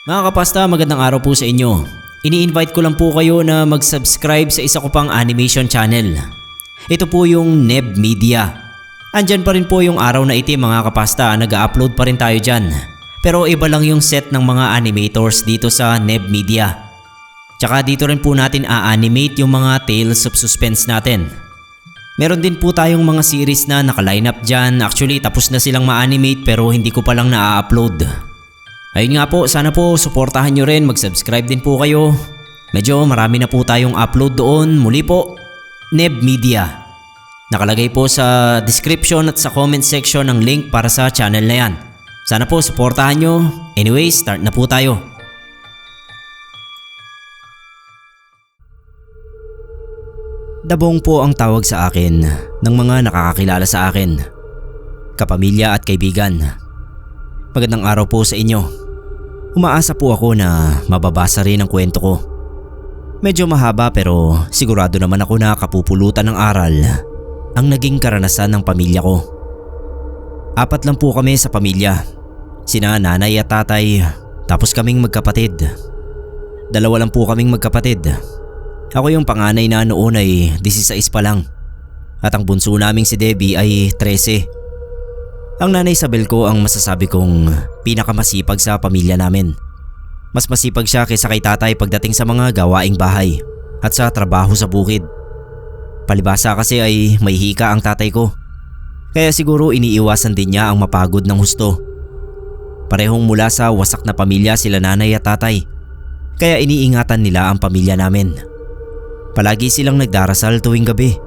Mga kapasta, magandang araw po sa inyo. Ini-invite ko lang po kayo na mag-subscribe sa isa ko pang animation channel. Ito po yung Neb Media. Andyan pa rin po yung araw na itim mga kapasta, nag-upload pa rin tayo dyan. Pero iba lang yung set ng mga animators dito sa Neb Media. Tsaka dito rin po natin a-animate yung mga Tales of Suspense natin. Meron din po tayong mga series na naka-line up dyan. Actually tapos na silang ma-animate pero hindi ko pa lang na-upload. Ayun nga po, sana po suportahan nyo rin, mag-subscribe din po kayo. Medyo marami na po tayong upload doon. Muli po, Neb Media. Nakalagay po sa description at sa comment section ng link para sa channel na yan. Sana po suportahan nyo. Anyway, start na po tayo. Dabong po ang tawag sa akin ng mga nakakakilala sa akin, kapamilya at kaibigan. Magandang araw po sa inyo. Umaasa po ako na mababasa rin ang kwento ko. Medyo mahaba pero sigurado naman ako na kapupulutan ng aral ang naging karanasan ng pamilya ko. 4 lang po kami sa pamilya. Sina nanay at tatay, tapos kaming magkapatid. 2 lang po kaming magkapatid. Ako yung panganay na noon ay 16 pa lang. At ang bunso naming si Debbie ay 13. Ang nanay Isabel ko ang masasabi kong pinakamasipag sa pamilya namin. Mas masipag siya kaysa kay tatay pagdating sa mga gawaing bahay at sa trabaho sa bukid. Palibasa kasi ay may hika ang tatay ko. Kaya siguro iniiwasan din niya ang mapagod ng husto. Parehong mula sa wasak na pamilya sila nanay at tatay. Kaya iniingatan nila ang pamilya namin. Palagi silang nagdarasal tuwing gabi.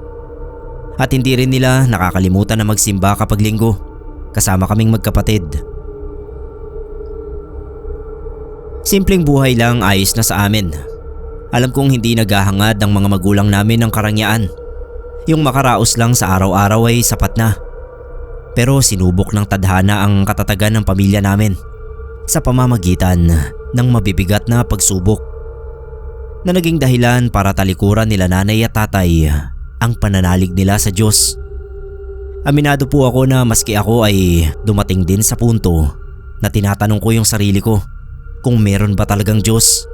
At hindi rin nila nakakalimutan na magsimba kapag linggo. Kasama kaming magkapatid. Simpleng buhay lang, ayos na sa amin. Alam kong hindi naghahangad ng mga magulang namin ng karangyaan. Yung makaraos lang sa araw-araw ay sapat na. Pero sinubok ng tadhana ang katatagan ng pamilya namin sa pamamagitan ng mabibigat na pagsubok na naging dahilan para talikuran nila nanay at tatay ang pananalig nila sa Diyos. Aminado po ako na maski ako ay dumating din sa punto na tinatanong ko yung sarili ko kung meron ba talagang Diyos.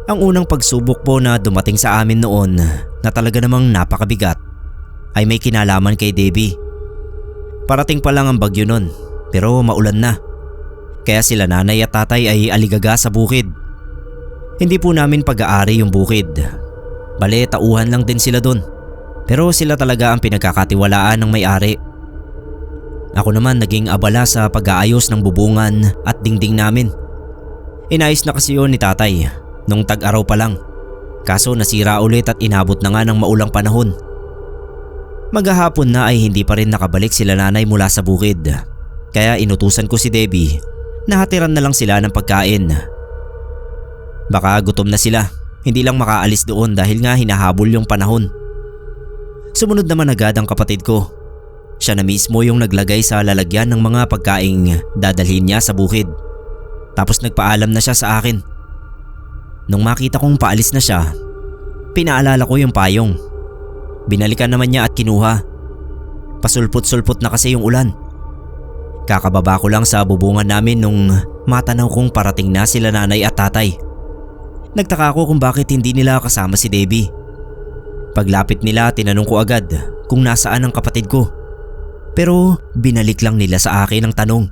Ang unang pagsubok po na dumating sa amin noon na talaga namang napakabigat ay may kinalaman kay Debbie. Parating pa lang ang bagyo nun pero maulan na. Kaya sila nanay at tatay ay aligaga sa bukid. Hindi po namin pag-aari yung bukid. Bale, tauhan lang din sila dun. Pero sila talaga ang pinagkakatiwalaan ng may-ari. Ako naman naging abala sa pag-aayos ng bubungan at dingding namin. Inayos na kasi yun ni tatay nung tag-araw pa lang. Kaso nasira ulit at inabot na nga ng maulang panahon. Maghahapon na ay hindi pa rin nakabalik sila nanay mula sa bukid. Kaya inutusan ko si Debbie na hatiran na lang sila ng pagkain. Baka gutom na sila, hindi lang makaalis doon dahil nga hinahabol yung panahon. Sumunod naman agad ang kapatid ko. Siya na mismo yung naglagay sa lalagyan ng mga pagkaing dadalhin niya sa bukid. Tapos nagpaalam na siya sa akin. Nung makita kong paalis na siya, pinaalala ko yung payong. Binalikan naman niya at kinuha. Pasulpot-sulpot na kasi yung ulan. Kakababa ko lang sa bubungan namin nung matanaw kong parating na sila nanay at tatay. Nagtaka ko kung bakit hindi nila kasama si Debbie. Paglapit nila, tinanong ko agad kung nasaan ang kapatid ko. Pero binalik lang nila sa akin ang tanong.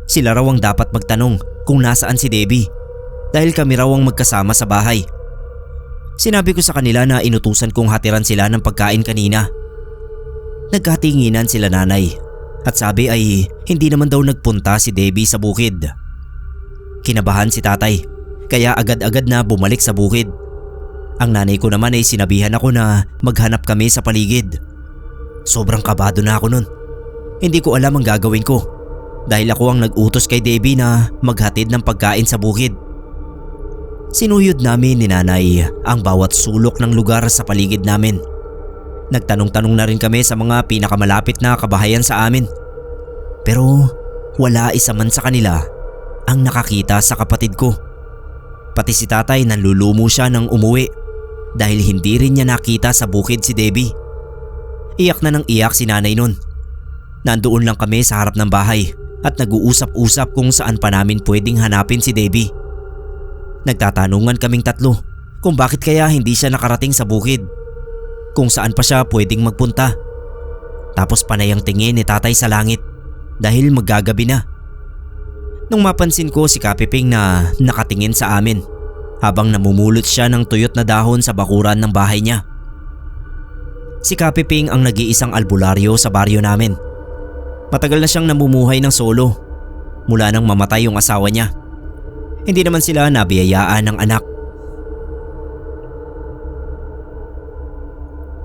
Sila raw ang dapat magtanong kung nasaan si Debbie dahil kami raw ang magkasama sa bahay. Sinabi ko sa kanila na inutusan kong hatiran sila ng pagkain kanina. Nagkatinginan sila nanay at sabi ay hindi naman daw nagpunta si Debbie sa bukid. Kinabahan si tatay kaya agad-agad na bumalik sa bukid. Ang nanay ko naman ay sinabihan ako na maghanap kami sa paligid. Sobrang kabado na ako nun. Hindi ko alam ang gagawin ko dahil ako ang nag-utos kay Debbie na maghatid ng pagkain sa bukid. Sinuyod namin ni nanay ang bawat sulok ng lugar sa paligid namin. Nagtanong-tanong na rin kami sa mga pinakamalapit na kabahayan sa amin. Pero wala isa man sa kanila ang nakakita sa kapatid ko. Pati si tatay nanlulumo siya nang umuwi dahil hindi rin niya nakita sa bukid si Debbie. Iyak na nang iyak si nanay nun. Nandoon lang kami sa harap ng bahay at nag-uusap-usap kung saan pa namin pwedeng hanapin si Debbie. Nagtatanungan kaming tatlo kung bakit kaya hindi siya nakarating sa bukid, kung saan pa siya pwedeng magpunta. Tapos panay ang tingin ni tatay sa langit dahil maggagabi na. Nung mapansin ko si Kapiping na nakatingin sa amin habang namumulot siya ng tuyot na dahon sa bakuran ng bahay niya. Si Kapiping ang nag-iisang albularyo sa baryo namin. Matagal na siyang namumuhay ng solo mula nang mamatay yung asawa niya. Hindi naman sila nabiyayaan ng anak.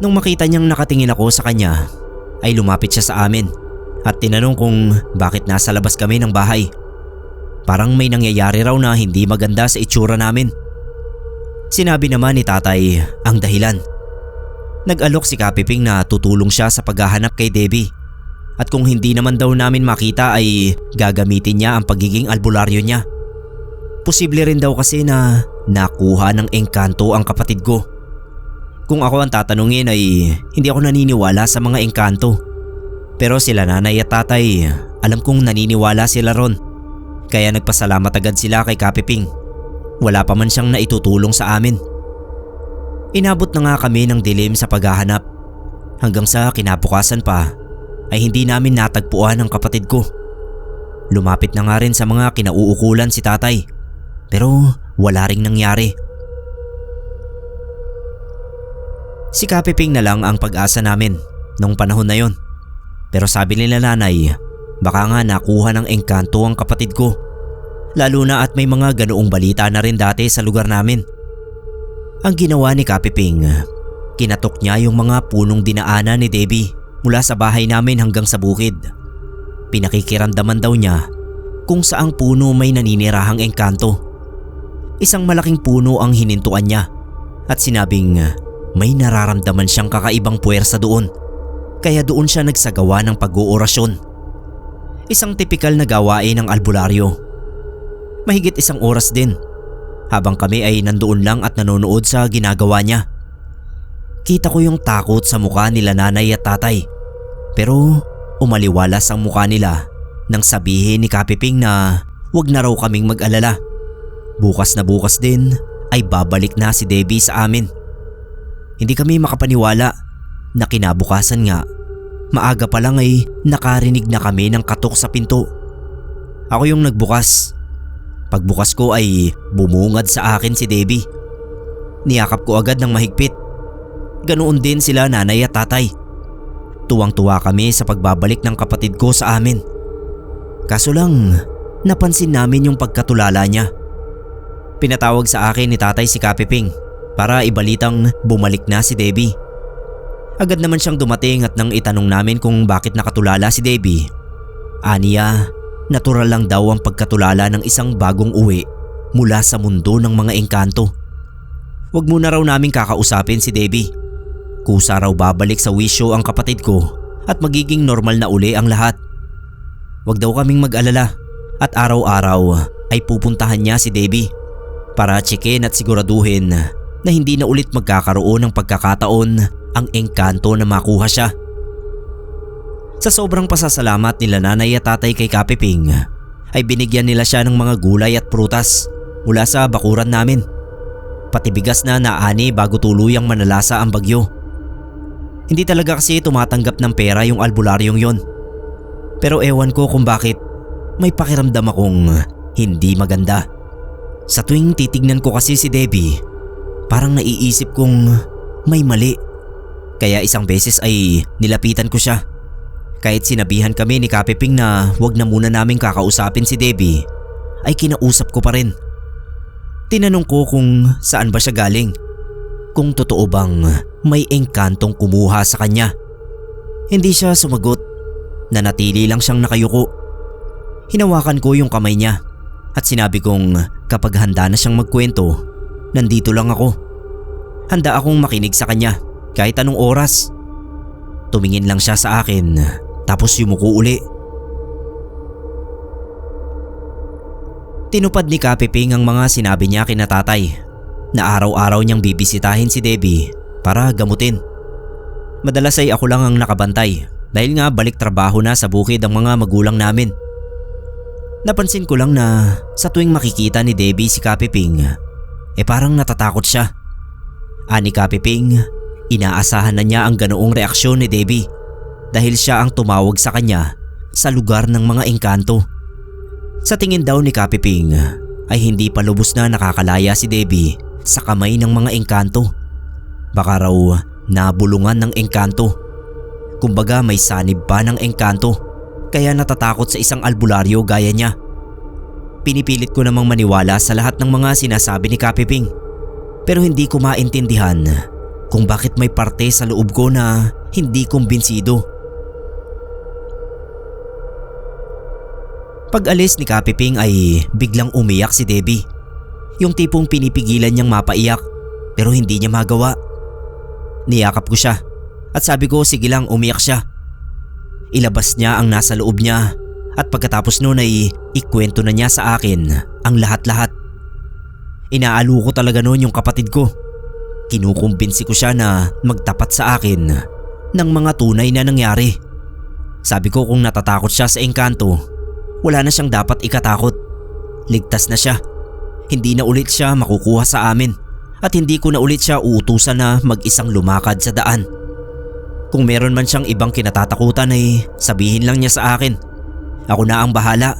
Nung makita niyang nakatingin ako sa kanya, ay lumapit siya sa amin at tinanong kung bakit nasa labas kami ng bahay. Parang may nangyayari raw na hindi maganda sa itsura namin. Sinabi naman ni tatay ang dahilan. Nag-alok si Kapiping na tutulong siya sa paghahanap kay Debbie at kung hindi naman daw namin makita ay gagamitin niya ang pagiging albularyo niya. Posible rin daw kasi na nakuha ng engkanto ang kapatid ko. Kung ako ang tatanungin ay hindi ako naniniwala sa mga engkanto. Pero sila nanay at tatay, alam kong naniniwala sila ron. Kaya nagpasalamat agad sila kay Kapiping. Wala pa man siyang naitutulong sa amin. Inabot na nga kami ng dilim sa paghahanap. Hanggang sa kinabukasan pa ay hindi namin natagpuan ang kapatid ko. Lumapit na nga rin sa mga kinauukulan si tatay. Pero wala ring nangyari. Si Kapiping na lang ang pag-asa namin nung panahon na yon. Pero sabi nila nanay, baka nga nakuha ng engkanto ang kapatid ko. Lalo na at may mga ganoong balita na rin dati sa lugar namin. Ang ginawa ni Kapiping, kinatok niya yung mga punong dinaanan ni Debbie mula sa bahay namin hanggang sa bukid. Pinakikiramdaman daw niya kung saang puno may naninirahang engkanto. Isang malaking puno ang hinintuan niya at sinabing may nararamdaman siyang kakaibang puwersa doon. Kaya doon siya nagsagawa ng pag-uorasyon. Isang tipikal na gawain ng albularyo. Mahigit 1 oras din habang kami ay nandoon lang at nanonood sa ginagawa niya. Kita ko yung takot sa mukha nila nanay at tatay. Pero umaliwalas ang mukha nila nang sabihin ni Kapiping na wag na raw kaming mag-alala. Bukas na bukas din ay babalik na si Debbie sa amin. Hindi kami makapaniwala na kinabukasan nga, maaga pa lang ay nakarinig na kami ng katok sa pinto. Ako yung nagbukas. Pagbukas ko ay bumungad sa akin si Debbie. Niyakap ko agad ng mahigpit. Ganoon din sila nanay at tatay. Tuwang-tuwa kami sa pagbabalik ng kapatid ko sa amin. Kaso lang, napansin namin yung pagkatulala niya. Pinatawag sa akin ni tatay si Kapiping para ibalitang bumalik na si Debbie. Agad naman siyang dumating at nang itanong namin kung bakit nakatulala si Debbie, aniya, natural lang daw ang pagkatulala ng isang bagong uwi mula sa mundo ng mga engkanto. Wag muna raw naming kakausapin si Debbie. Kusa raw babalik sa wisyo ang kapatid ko at magiging normal na uli ang lahat. Wag daw kaming mag-alala at araw-araw ay pupuntahan niya si Debbie para tsekin at siguraduhin na hindi na ulit magkakaroon ng pagkakataon ang engkanto na makuha siya. Sa sobrang pasasalamat nila nanay at tatay kay Kapiping ay binigyan nila siya ng mga gulay at prutas mula sa bakuran namin. Pati bigas na naani bago tuluyang manalasa ang bagyo. Hindi talaga kasi tumatanggap ng pera yung albularyong yon. Pero ewan ko kung bakit may pakiramdam akong hindi maganda. Sa tuwing titignan ko kasi si Debbie, parang naiisip kong may mali. Kaya isang beses ay nilapitan ko siya. Kahit sinabihan kami ni Kapiping na wag na muna naming kakausapin si Debbie, ay kinausap ko pa rin. Tinanong ko kung saan ba siya galing. Kung totoo bang may engkantong kumuha sa kanya. Hindi siya sumagot. Nanatili lang siyang nakayuko. Hinawakan ko yung kamay niya at sinabi kong kapag handa na siyang magkwento, nandito lang ako. Handa akong makinig sa kanya kahit anong oras. Tumingin lang siya sa akin tapos yumuko uli. Tinupad ni Kapiping ang mga sinabi niya kina tatay na araw-araw niyang bibisitahin si Debbie para gamutin. Madalas ay ako lang ang nakabantay dahil nga balik trabaho na sa bukid ang mga magulang namin. Napansin ko lang na sa tuwing makikita ni Debbie si Kapiping, parang natatakot siya. Ani Kapiping, inaasahan na niya ang ganoong reaksyon ni Debbie dahil siya ang tumawag sa kanya sa lugar ng mga engkanto. Sa tingin daw ni Kapiping ay hindi pa lubos na nakakalaya si Debbie sa kamay ng mga engkanto. Baka raw nabulungan ng engkanto. Kumbaga may sanib pa ng engkanto kaya natatakot sa isang albularyo gaya niya. Pinipilit ko namang maniwala sa lahat ng mga sinasabi ni Kapiping pero hindi ko maintindihan kung bakit may parte sa loob ko na hindi kumbinsido. Pag alis ni Kapiping ay biglang umiyak si Debbie. Yung tipong pinipigilan niyang mapaiyak pero hindi niya magawa. Niyakap ko siya at sabi ko sige lang umiyak siya. Ilabas niya ang nasa loob niya at pagkatapos noon ay ikwento na niya sa akin ang lahat-lahat. Inaalu ko talaga noon yung kapatid ko. Kinukumbinsi ko siya na magtapat sa akin ng mga tunay na nangyari. Sabi ko kung natatakot siya sa engkanto, wala na siyang dapat ikatakot. Ligtas na siya. Hindi na ulit siya makukuha sa amin at hindi ko na ulit siya uutusan na mag-isang lumakad sa daan. Kung meron man siyang ibang kinatatakutan ay sabihin lang niya sa akin. Ako na ang bahala.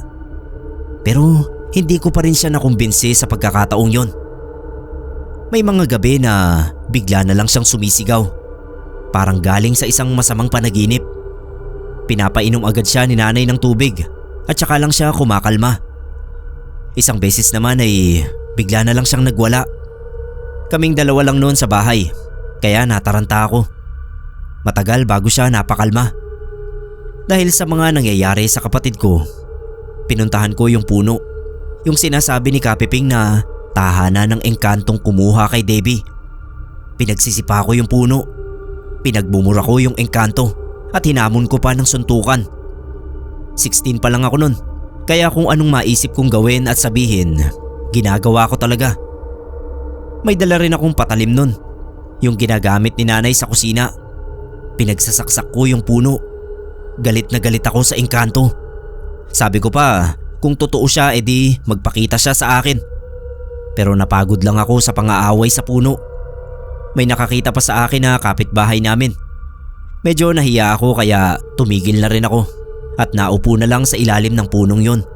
Pero hindi ko pa rin siya nakumbinsi sa pagkakataong yon. May mga gabi na bigla na lang siyang sumisigaw. Parang galing sa isang masamang panaginip. Pinapainom agad siya ni nanay ng tubig at saka lang siya kumakalma. Isang beses naman ay bigla na lang siyang nagwala. Kaming dalawa lang noon sa bahay kaya nataranta ako. Matagal bago siya napakalma. Dahil sa mga nangyayari sa kapatid ko, pinuntahan ko yung puno. Yung sinasabi ni Kapiping na tahanan ng engkantong kumuha kay Debbie. Pinagsisipa ko yung puno. Pinagbumura ko yung engkanto at hinamon ko pa ng suntukan. 16 pa lang ako nun, kaya kung anong maisip kong gawin at sabihin, ginagawa ko talaga. May dala rin akong patalim nun, yung ginagamit ni nanay sa kusina. Pinagsasaksak ko yung puno. Galit na galit ako sa engkanto. Sabi ko pa, kung totoo siya edi magpakita siya sa akin. Pero napagod lang ako sa pang-aaway sa puno. May nakakita pa sa akin na kapitbahay namin. Medyo nahiya ako kaya tumigil na rin ako at naupo na lang sa ilalim ng punong yon.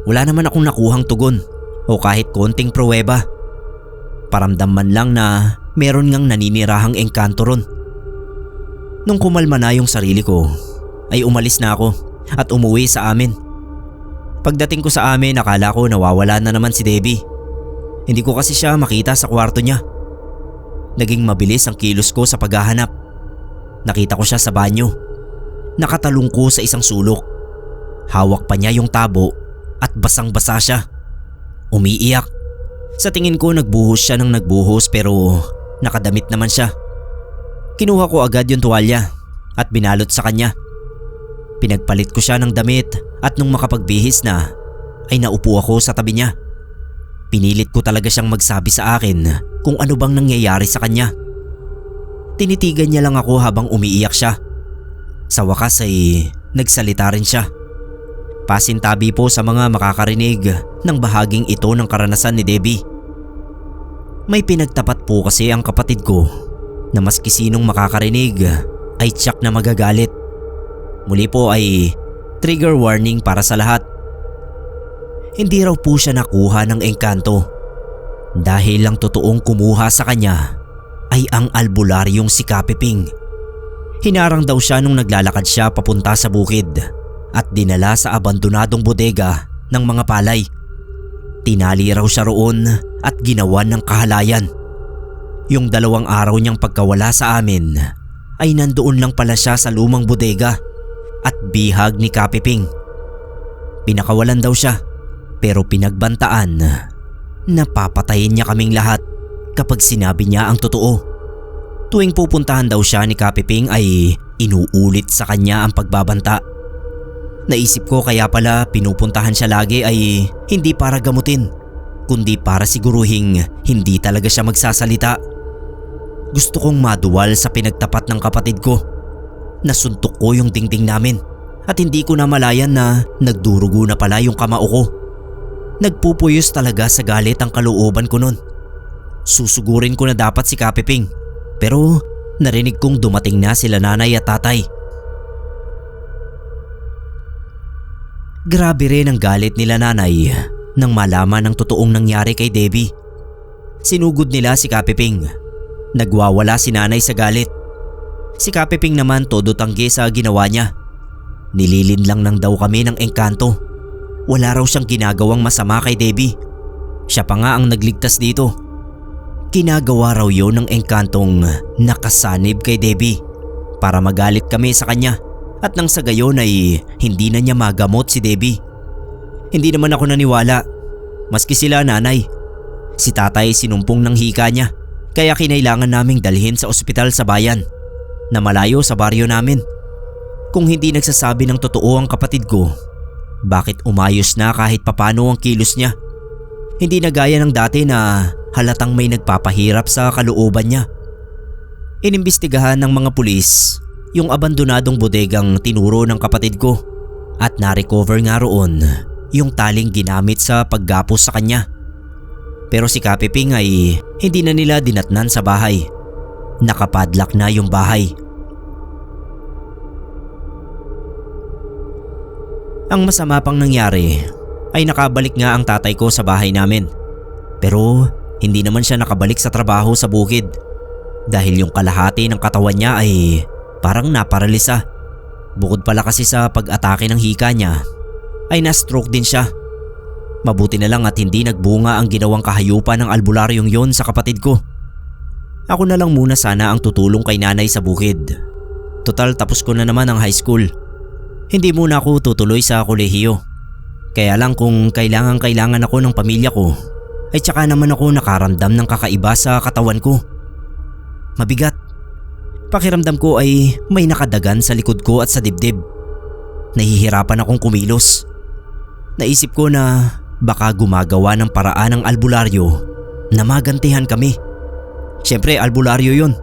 Wala naman akong nakuhang tugon o kahit konting pruweba. Paramdam man lang na meron ngang naninirahang engkanto ron. Nung kumalma na yung sarili ko, ay umalis na ako at umuwi sa amin. Pagdating ko sa amin, akala ko nawawala na naman si Debbie. Hindi ko kasi siya makita sa kwarto niya. Naging mabilis ang kilos ko sa paghahanap. Nakita ko siya sa banyo. Nakatalong ko sa isang sulok. Hawak pa niya yung tabo at basang-basa siya. Umiiyak. Sa tingin ko nagbuhos siya ng nagbuhos pero nakadamit naman siya. Kinuha ko agad yung tuwalya at binalot sa kanya. Pinagpalit ko siya ng damit at nung makapagbihis na ay naupo ako sa tabi niya. Pinilit ko talaga siyang magsabi sa akin kung ano bang nangyayari sa kanya. Tinitigan niya lang ako habang umiiyak siya. Sa wakas ay nagsalita rin siya. Pasintabi po sa mga makakarinig ng bahaging ito ng karanasan ni Debbie. May pinagtapat po kasi ang kapatid ko na maski sinong makakarinig ay tiyak na magagalit. Muli po ay trigger warning para sa lahat. Hindi raw po siya nakuha ng engkanto dahil lang totoong kumuha sa kanya ay ang albularyong si Kapiping. Hinarang daw siya nung naglalakad siya papunta sa bukid at dinala sa abandonadong bodega ng mga palay. Tinali raw siya roon at ginawan ng kahalayan. Yung 2 araw niyang pagkawala sa amin ay nandoon lang pala siya sa lumang bodega at bihag ni Kapiping. Pinakawalan daw siya pero pinagbantaan na papatayin niya kaming lahat kapag sinabi niya ang totoo. Tuwing pupuntahan daw siya ni Kapiping ay inuulit sa kanya ang pagbabanta. Naisip ko kaya pala pinupuntahan siya lagi ay hindi para gamutin, kundi para siguruhing hindi talaga siya magsasalita. Gusto kong maduwal sa pinagtapat ng kapatid ko. Nasuntok ko yung dingding namin At hindi ko na malayan na nagdurugo na pala yung kamao ko. Nagpupuyos talaga sa galit ang kalooban ko nun. Susugurin ko na dapat si Kapiping, pero narinig kong dumating na sila nanay at tatay. Grabe rin ang galit nila nanay nang malaman ang totoong nangyari kay Debbie. Sinugod nila si Kapiping. Nagwawala si nanay sa galit. Si Kapiping naman todo tanggi sa ginawa niya. Nililin lang daw kami ng engkanto. Wala raw siyang ginagawang masama kay Debbie. Siya pa nga ang nagligtas dito. Ginagawa raw yun ng engkantong nakasanib kay Debbie para magalit kami sa kanya at nang sa gayon ay hindi na niya magamot si Debbie. Hindi naman ako naniwala, maski sila nanay. Si tatay sinumpong ng hika niya kaya kinailangan naming dalhin sa ospital sa bayan na malayo sa baryo namin. Kung hindi nagsasabi ng totoo ang kapatid ko, bakit umayos na kahit papano ang kilos niya? Hindi na gaya ng dati na halatang may nagpapahirap sa kalooban niya. Inimbestigahan ng mga pulis yung abandonadong bodegang tinuro ng kapatid ko at na-recover nga roon yung taling ginamit sa paggapos sa kanya. Pero si Kapiping ay hindi na nila dinatnan sa bahay. Nakapadlock na yung bahay. Ang masama pang nangyari ay nakabalik nga ang tatay ko sa bahay namin. Pero hindi naman siya nakabalik sa trabaho sa bukid dahil yung kalahati ng katawan niya ay parang naparalisa. Bukod pala kasi sa pag-atake ng hika niya ay na-stroke din siya. Mabuti na lang at hindi nagbunga ang ginawang kahayupan ng albularyong yon sa kapatid ko. Ako na lang muna sana ang tutulong kay nanay sa bukid. Total tapos ko na naman ang high school. Hindi muna ako tutuloy sa kolehiyo. Kaya lang kung kailangan ako ng pamilya ko ay tsaka naman ako nakaramdam ng kakaiba sa katawan ko. Mabigat. Pakiramdam ko ay may nakadagan sa likod ko at sa dibdib. Nahihirapan akong kumilos. Naisip ko na baka gumagawa ng paraan ng albularyo na magantihan kami. Siyempre albularyo yun.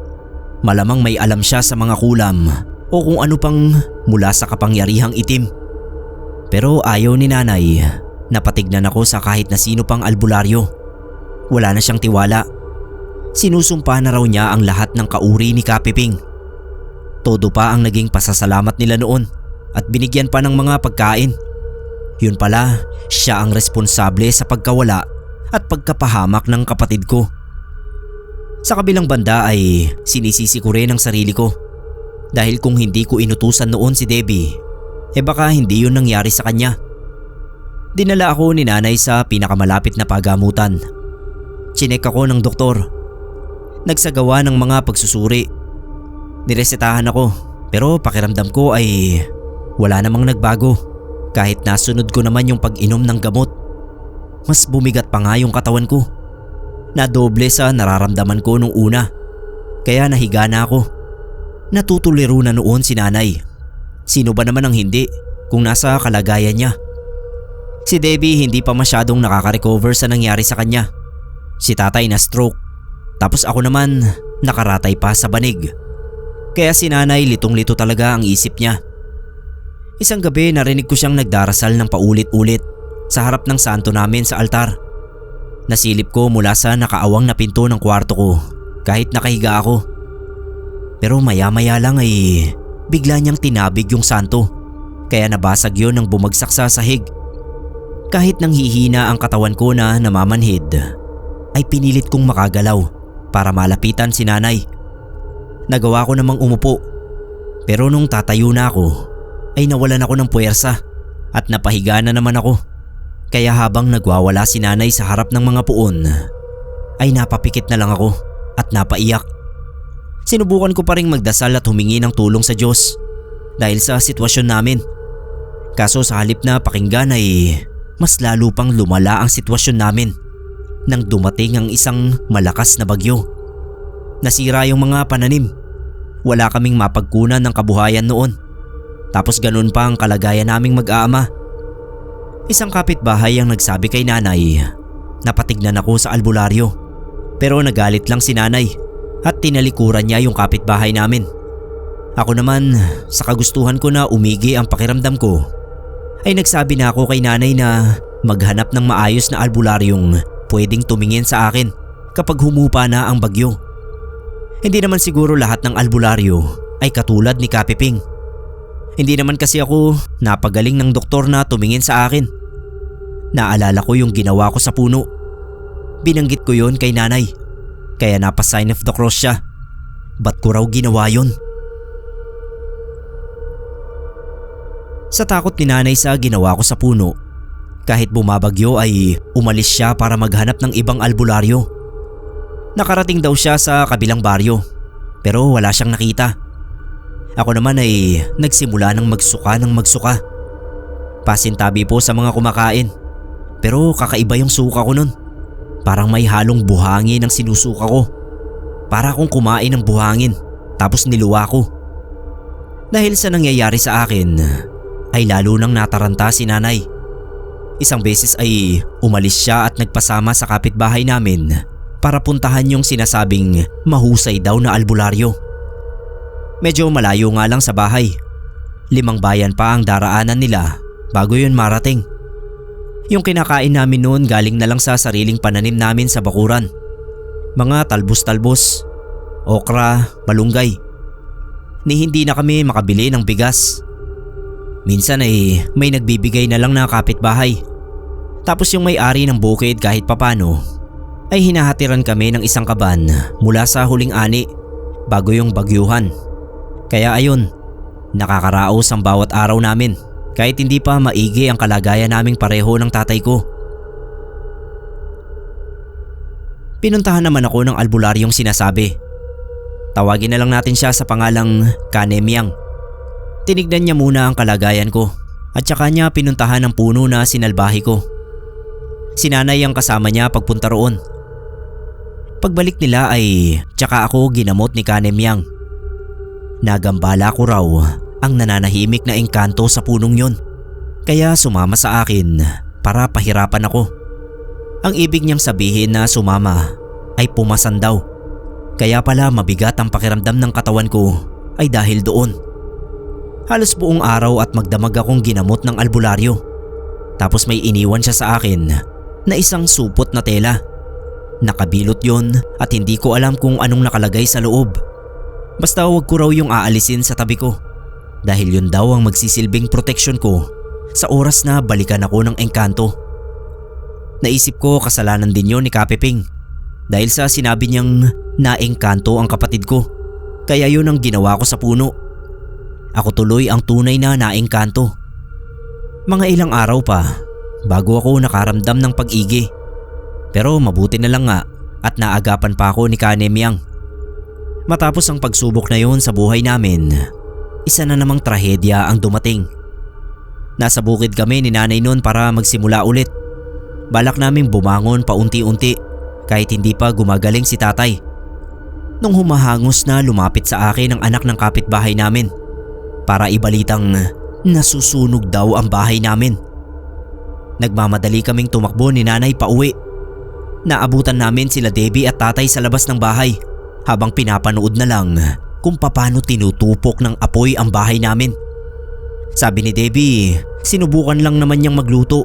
Malamang may alam siya sa mga kulam o kung ano pang mula sa kapangyarihang itim. Pero ayaw ni nanay. Napatignan ako sa kahit na sino pang albularyo. Wala na siyang tiwala. Sinusumpa na raw niya ang lahat ng kauri ni Kapiping. Todo pa ang naging pasasalamat nila noon at binigyan pa ng mga pagkain. Yun pala, siya ang responsable sa pagkawala at pagkapahamak ng kapatid ko. Sa kabilang banda ay sinisisi ko rin ang sarili ko. Dahil kung hindi ko inutusan noon si Debbie, baka hindi yun nangyari sa kanya. Dinala ako ni nanay sa pinakamalapit na pagamutan. Chinek ako ng doktor. Nagsagawa ng mga pagsusuri. Niresetahan ako pero pakiramdam ko ay wala namang nagbago. Kahit nasunod ko naman yung pag-inom ng gamot. Mas bumigat pa nga yung katawan ko. Nadoble sa nararamdaman ko nung una. Kaya nahiga na ako. Natutuliro na noon si nanay. Sino ba naman ang hindi kung nasa kalagayan niya? Si Debbie hindi pa masyadong nakaka-recover sa nangyari sa kanya. Si tatay na stroke. Tapos ako naman nakaratay pa sa banig. Kaya si nanay litong-lito talaga ang isip niya. Isang gabi narinig ko siyang nagdarasal ng paulit-ulit sa harap ng santo namin sa altar. Nasilip ko mula sa nakaawang na pinto ng kwarto ko kahit nakahiga ako. Pero maya-maya lang ay bigla niyang tinabig yung santo kaya nabasag yun nang bumagsak sa sahig. Kahit nang hihina ang katawan ko na namamanhid ay pinilit kong makagalaw para malapitan si nanay. Nagawa ko namang umupo pero nung tatayo na ako ay nawalan ako ng puwersa at napahiga na naman ako. Kaya habang nagwawala si nanay sa harap ng mga puon ay napapikit na lang ako at napaiyak. Sinubukan ko pa ring magdasal at humingi ng tulong sa Diyos dahil sa sitwasyon namin. Kaso sa halip na pakinggan ay mas lalo pang lumala ang sitwasyon namin nang dumating ang isang malakas na bagyo. Nasira yung mga pananim. Wala kaming mapagkunan ng kabuhayan noon. Tapos ganun pa ang kalagayan naming mag-aama. Isang kapitbahay ang nagsabi kay nanay na patignan ako sa albularyo. Pero nagalit lang si nanay at tinalikuran niya yung kapitbahay namin. Ako naman, sa kagustuhan ko na umigi ang pakiramdam ko, ay nagsabi na ako kay nanay na maghanap ng maayos na albularyong pwedeng tumingin sa akin kapag humupa na ang bagyo. Hindi naman siguro lahat ng albularyo ay katulad ni Kapiping. Hindi naman kasi ako napagaling ng doktor na tumingin sa akin. Naalala ko yung ginawa ko sa puno. Binanggit ko yon kay nanay, kaya napa-sign of the cross siya. Ba't ko raw ginawa yon? Sa takot ni nanay sa ginawa ko sa puno, kahit bumabagyo ay umalis siya para maghanap ng ibang albularyo. Nakarating daw siya sa kabilang baryo, pero wala siyang nakita. Ako naman ay nagsimula ng magsuka. Pasintabi po sa mga kumakain, pero kakaiba yung suka ko nun. Parang may halong buhangin ang sinusuka ko. Para akong kumain ng buhangin tapos niluwa ko. Dahil sa nangyayari sa akin, ay lalo nang nataranta si nanay. Isang beses ay umalis siya at nagpasama sa kapitbahay namin para puntahan yung sinasabing mahusay daw na albularyo. Medyo malayo nga lang sa bahay. 5 bayan pa ang daraanan nila bago yun marating. Yung kinakain namin noon galing na lang sa sariling pananim namin sa bakuran. Mga talbos-talbos, okra, malunggay. Ni hindi na kami makabili ng bigas. Minsan ay may nagbibigay na lang na kapitbahay. Tapos yung may-ari ng bukid kahit papano ay hinahatiran kami ng isang kaban mula sa huling ani bago yung bagyuhan. Kaya ayun, nakakaraos ang bawat araw namin kahit hindi pa maigi ang kalagayan naming pareho ng tatay ko. Pinuntahan naman ako ng albularyong sinasabi. Tawagin na lang natin siya sa pangalang Kanemyang. Tinignan niya muna ang kalagayan ko at saka niya pinuntahan ang puno na sinalbahe ko. Si nanay ang kasama niya pagpunta roon. Pagbalik nila ay tsaka ako ginamot ni Kanemyang. Nagambala ko raw ang nananahimik na engkanto sa punong yon, kaya sumama sa akin para pahirapan ako. Ang ibig niyang sabihin na sumama ay pumasan daw. Kaya pala mabigat ang pakiramdam ng katawan ko ay dahil doon. Halos buong araw at magdamag akong ginamot ng albularyo. Tapos may iniwan siya sa akin na isang supot na tela. Nakabilot yon at hindi ko alam kung anong nakalagay sa loob. Basta wag ko raw yung aalisin sa tabi ko. Dahil yun daw ang magsisilbing proteksyon ko sa oras na balikan ako ng engkanto. Naisip ko kasalanan din yon ni Kapiping. Dahil sa sinabi niyang naengkanto ang kapatid ko. Kaya yun ang ginawa ko sa puno. Ako tuloy ang tunay na naengkanto. Mga ilang araw pa bago ako nakaramdam ng pag-igi. Pero mabuti na lang nga at naagapan pa ako ni Kanemyang. Matapos ang pagsubok na yon sa buhay namin, isa na namang trahedya ang dumating. Nasa bukid kami ni nanay noon para magsimula ulit. Balak naming bumangon paunti-unti kahit hindi pa gumagaling si tatay. Nung humahangos na lumapit sa akin ang anak ng kapitbahay namin para ibalitang nasusunog daw ang bahay namin. Nagmamadali kaming tumakbo ni nanay pauwi. Naabutan namin sila Debbie at tatay sa labas ng bahay habang pinapanood na lang kung paano tinutupok ng apoy ang bahay namin. Sabi ni Debbie, sinubukan lang naman niyang magluto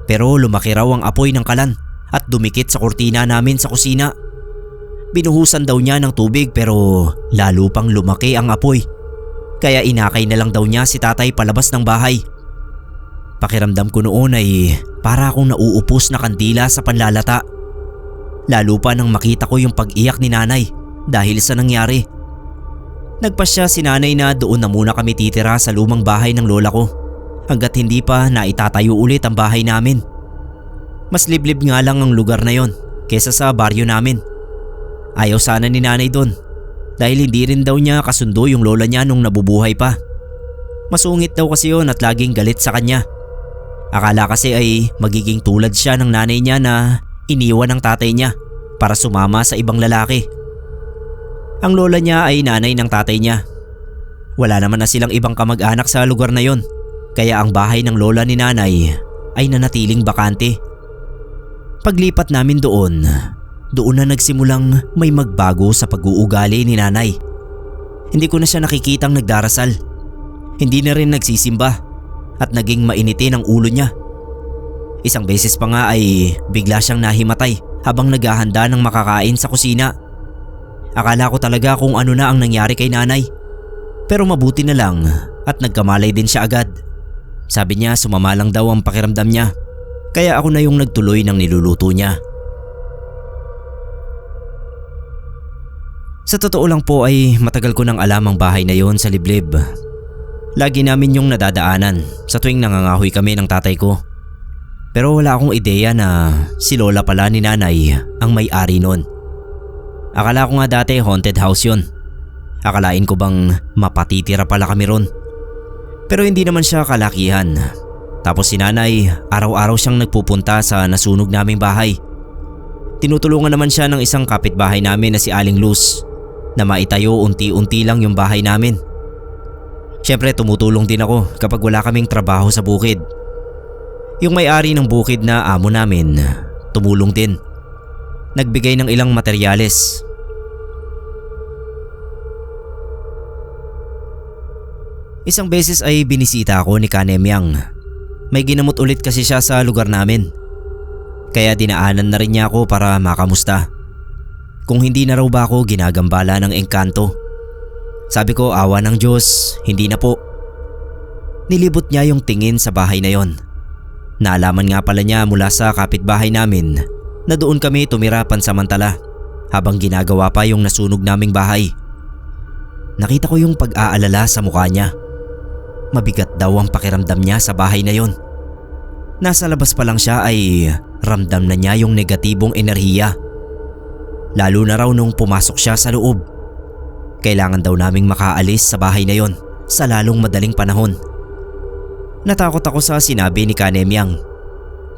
pero lumaki raw ang apoy ng kalan at dumikit sa kurtina namin sa kusina. Binuhusan daw niya ng tubig pero lalo pang lumaki ang apoy. Kaya inakay na lang daw niya si tatay palabas ng bahay. Pakiramdam ko noon ay para akong nauupos na kandila sa panlalata. Lalo pa nang makita ko yung pag-iyak ni nanay dahil sa nangyari. Nagpasya si nanay na doon na muna kami titira sa lumang bahay ng lola ko hanggat hindi pa naitatayo ulit ang bahay namin. Mas liblib nga lang ang lugar na yon kesa sa baryo namin. Ayaw sana ni nanay doon dahil hindi rin daw niya kasundo yung lola niya nung nabubuhay pa. Masungit daw kasi yon at laging galit sa kanya. Akala kasi ay magiging tulad siya ng nanay niya na iniwan ng tatay niya para sumama sa ibang lalaki. Ang lola niya ay nanay ng tatay niya. Wala naman na silang ibang kamag-anak sa lugar na yon, kaya ang bahay ng lola ni nanay ay nanatiling bakante. Paglipat namin doon na nagsimulang may magbago sa pag-uugali ni nanay. Hindi ko na siya nakikitang nagdarasal. Hindi na rin nagsisimba at naging mainitin ang ulo niya. Isang beses pa nga ay bigla siyang nahimatay habang naghahanda ng makakain sa kusina. Akala ko talaga kung ano na ang nangyari kay nanay. Pero mabuti na lang at nagkamalay din siya agad. Sabi niya sumama lang daw ang pakiramdam niya. Kaya ako na yung nagtuloy ng niluluto niya. Sa totoo lang po ay matagal ko nang alam ang bahay na yon sa liblib. Lagi namin yung nadadaanan sa tuwing nangangahoy kami ng tatay ko. Pero wala akong ideya na si lola pala ni nanay ang may-ari nun. Akala ko nga dati haunted house yun. Akalain ko bang mapatitira pala kami ron. Pero hindi naman siya kalakihan. Tapos si nanay araw-araw siyang nagpupunta sa nasunog naming bahay. Tinutulungan naman siya ng isang kapitbahay namin na si Aling Luz na maitayo unti-unti lang yung bahay namin. Siyempre tumutulong din ako kapag wala kaming trabaho sa bukid. Yung may-ari ng bukid na amo namin tumulong din. Nagbigay ng ilang materyales. Isang beses ay binisita ako ni Kanemyang. May ginamot ulit kasi siya sa lugar namin. Kaya dinaanan na rin niya ako para makamusta. Kung hindi na raw ba ako ginagambala ng engkanto. Sabi ko awa ng Diyos, hindi na po. Nilibot niya yung tingin sa bahay na yon. Naalaman nga pala niya mula sa kapitbahay namin na doon kami tumira pansamantala habang ginagawa pa yung nasunog naming bahay. Nakita ko yung pag-aalala sa mukha niya. Mabigat daw ang pakiramdam niya sa bahay na yon. Nasa labas pa lang siya ay ramdam na niya yung negatibong enerhiya. Lalo na raw nung pumasok siya sa loob. Kailangan daw naming makaalis sa bahay na yon sa lalong madaling panahon. Natakot ako sa sinabi ni Kanemyang.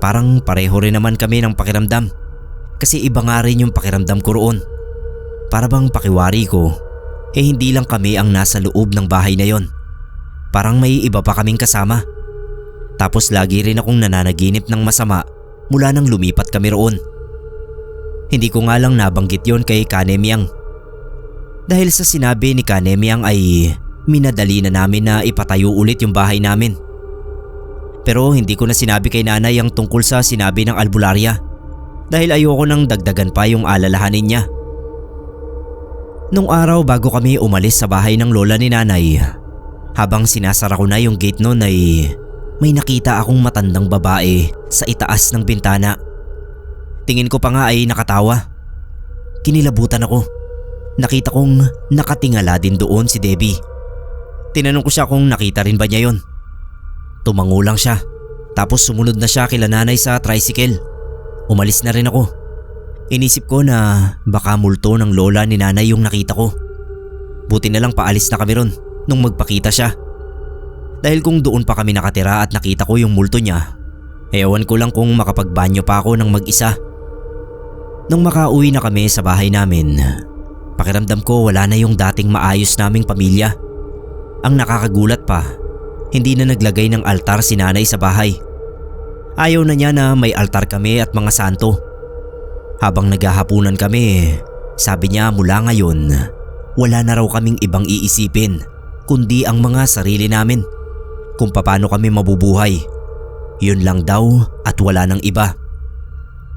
Parang pareho rin naman kami ng pakiramdam. Kasi iba nga rin yung pakiramdam ko roon. Para bang pakiwari ko, hindi lang kami ang nasa loob ng bahay na yon. Parang may iba pa kaming kasama. Tapos lagi rin akong nananaginip ng masama mula nang lumipat kami roon. Hindi ko nga lang nabanggit yon kay Kanemyang. Dahil sa sinabi ni Kanemyang ay minadali na namin na ipatayo ulit yung bahay namin. Pero hindi ko na sinabi kay nanay ang tungkol sa sinabi ng albularya dahil ayoko nang dagdagan pa yung alalahanin niya. Nung araw bago kami umalis sa bahay ng lola ni nanay, habang sinasara ko na yung gate noon ay may nakita akong matandang babae sa itaas ng bintana. Tingin ko pa nga ay nakatawa. Kinilabutan ako. Nakita kong nakatingala din doon si Debbie. Tinanong ko siya kung nakita rin ba niya yon. Tumango lang siya. Tapos sumunod na siya kila nanay sa tricycle. Umalis na rin ako. Inisip ko na baka multo ng lola ni nanay yung nakita ko. Buti na lang paalis na kami ron nung magpakita siya. Dahil kung doon pa kami nakatira at nakita ko yung multo niya, ewan ko lang kung makapagbanyo pa ako ng mag-isa. Nung makauwi na kami sa bahay namin, pakiramdam ko wala na yung dating maayos naming pamilya. Ang nakakagulat pa, hindi na naglagay ng altar si nanay sa bahay. Ayaw na niya na may altar kami at mga santo. Habang naghahapunan kami, sabi niya mula ngayon, wala na raw kaming ibang iisipin kundi ang mga sarili namin. Kung paano kami mabubuhay. Yun lang daw at wala nang iba.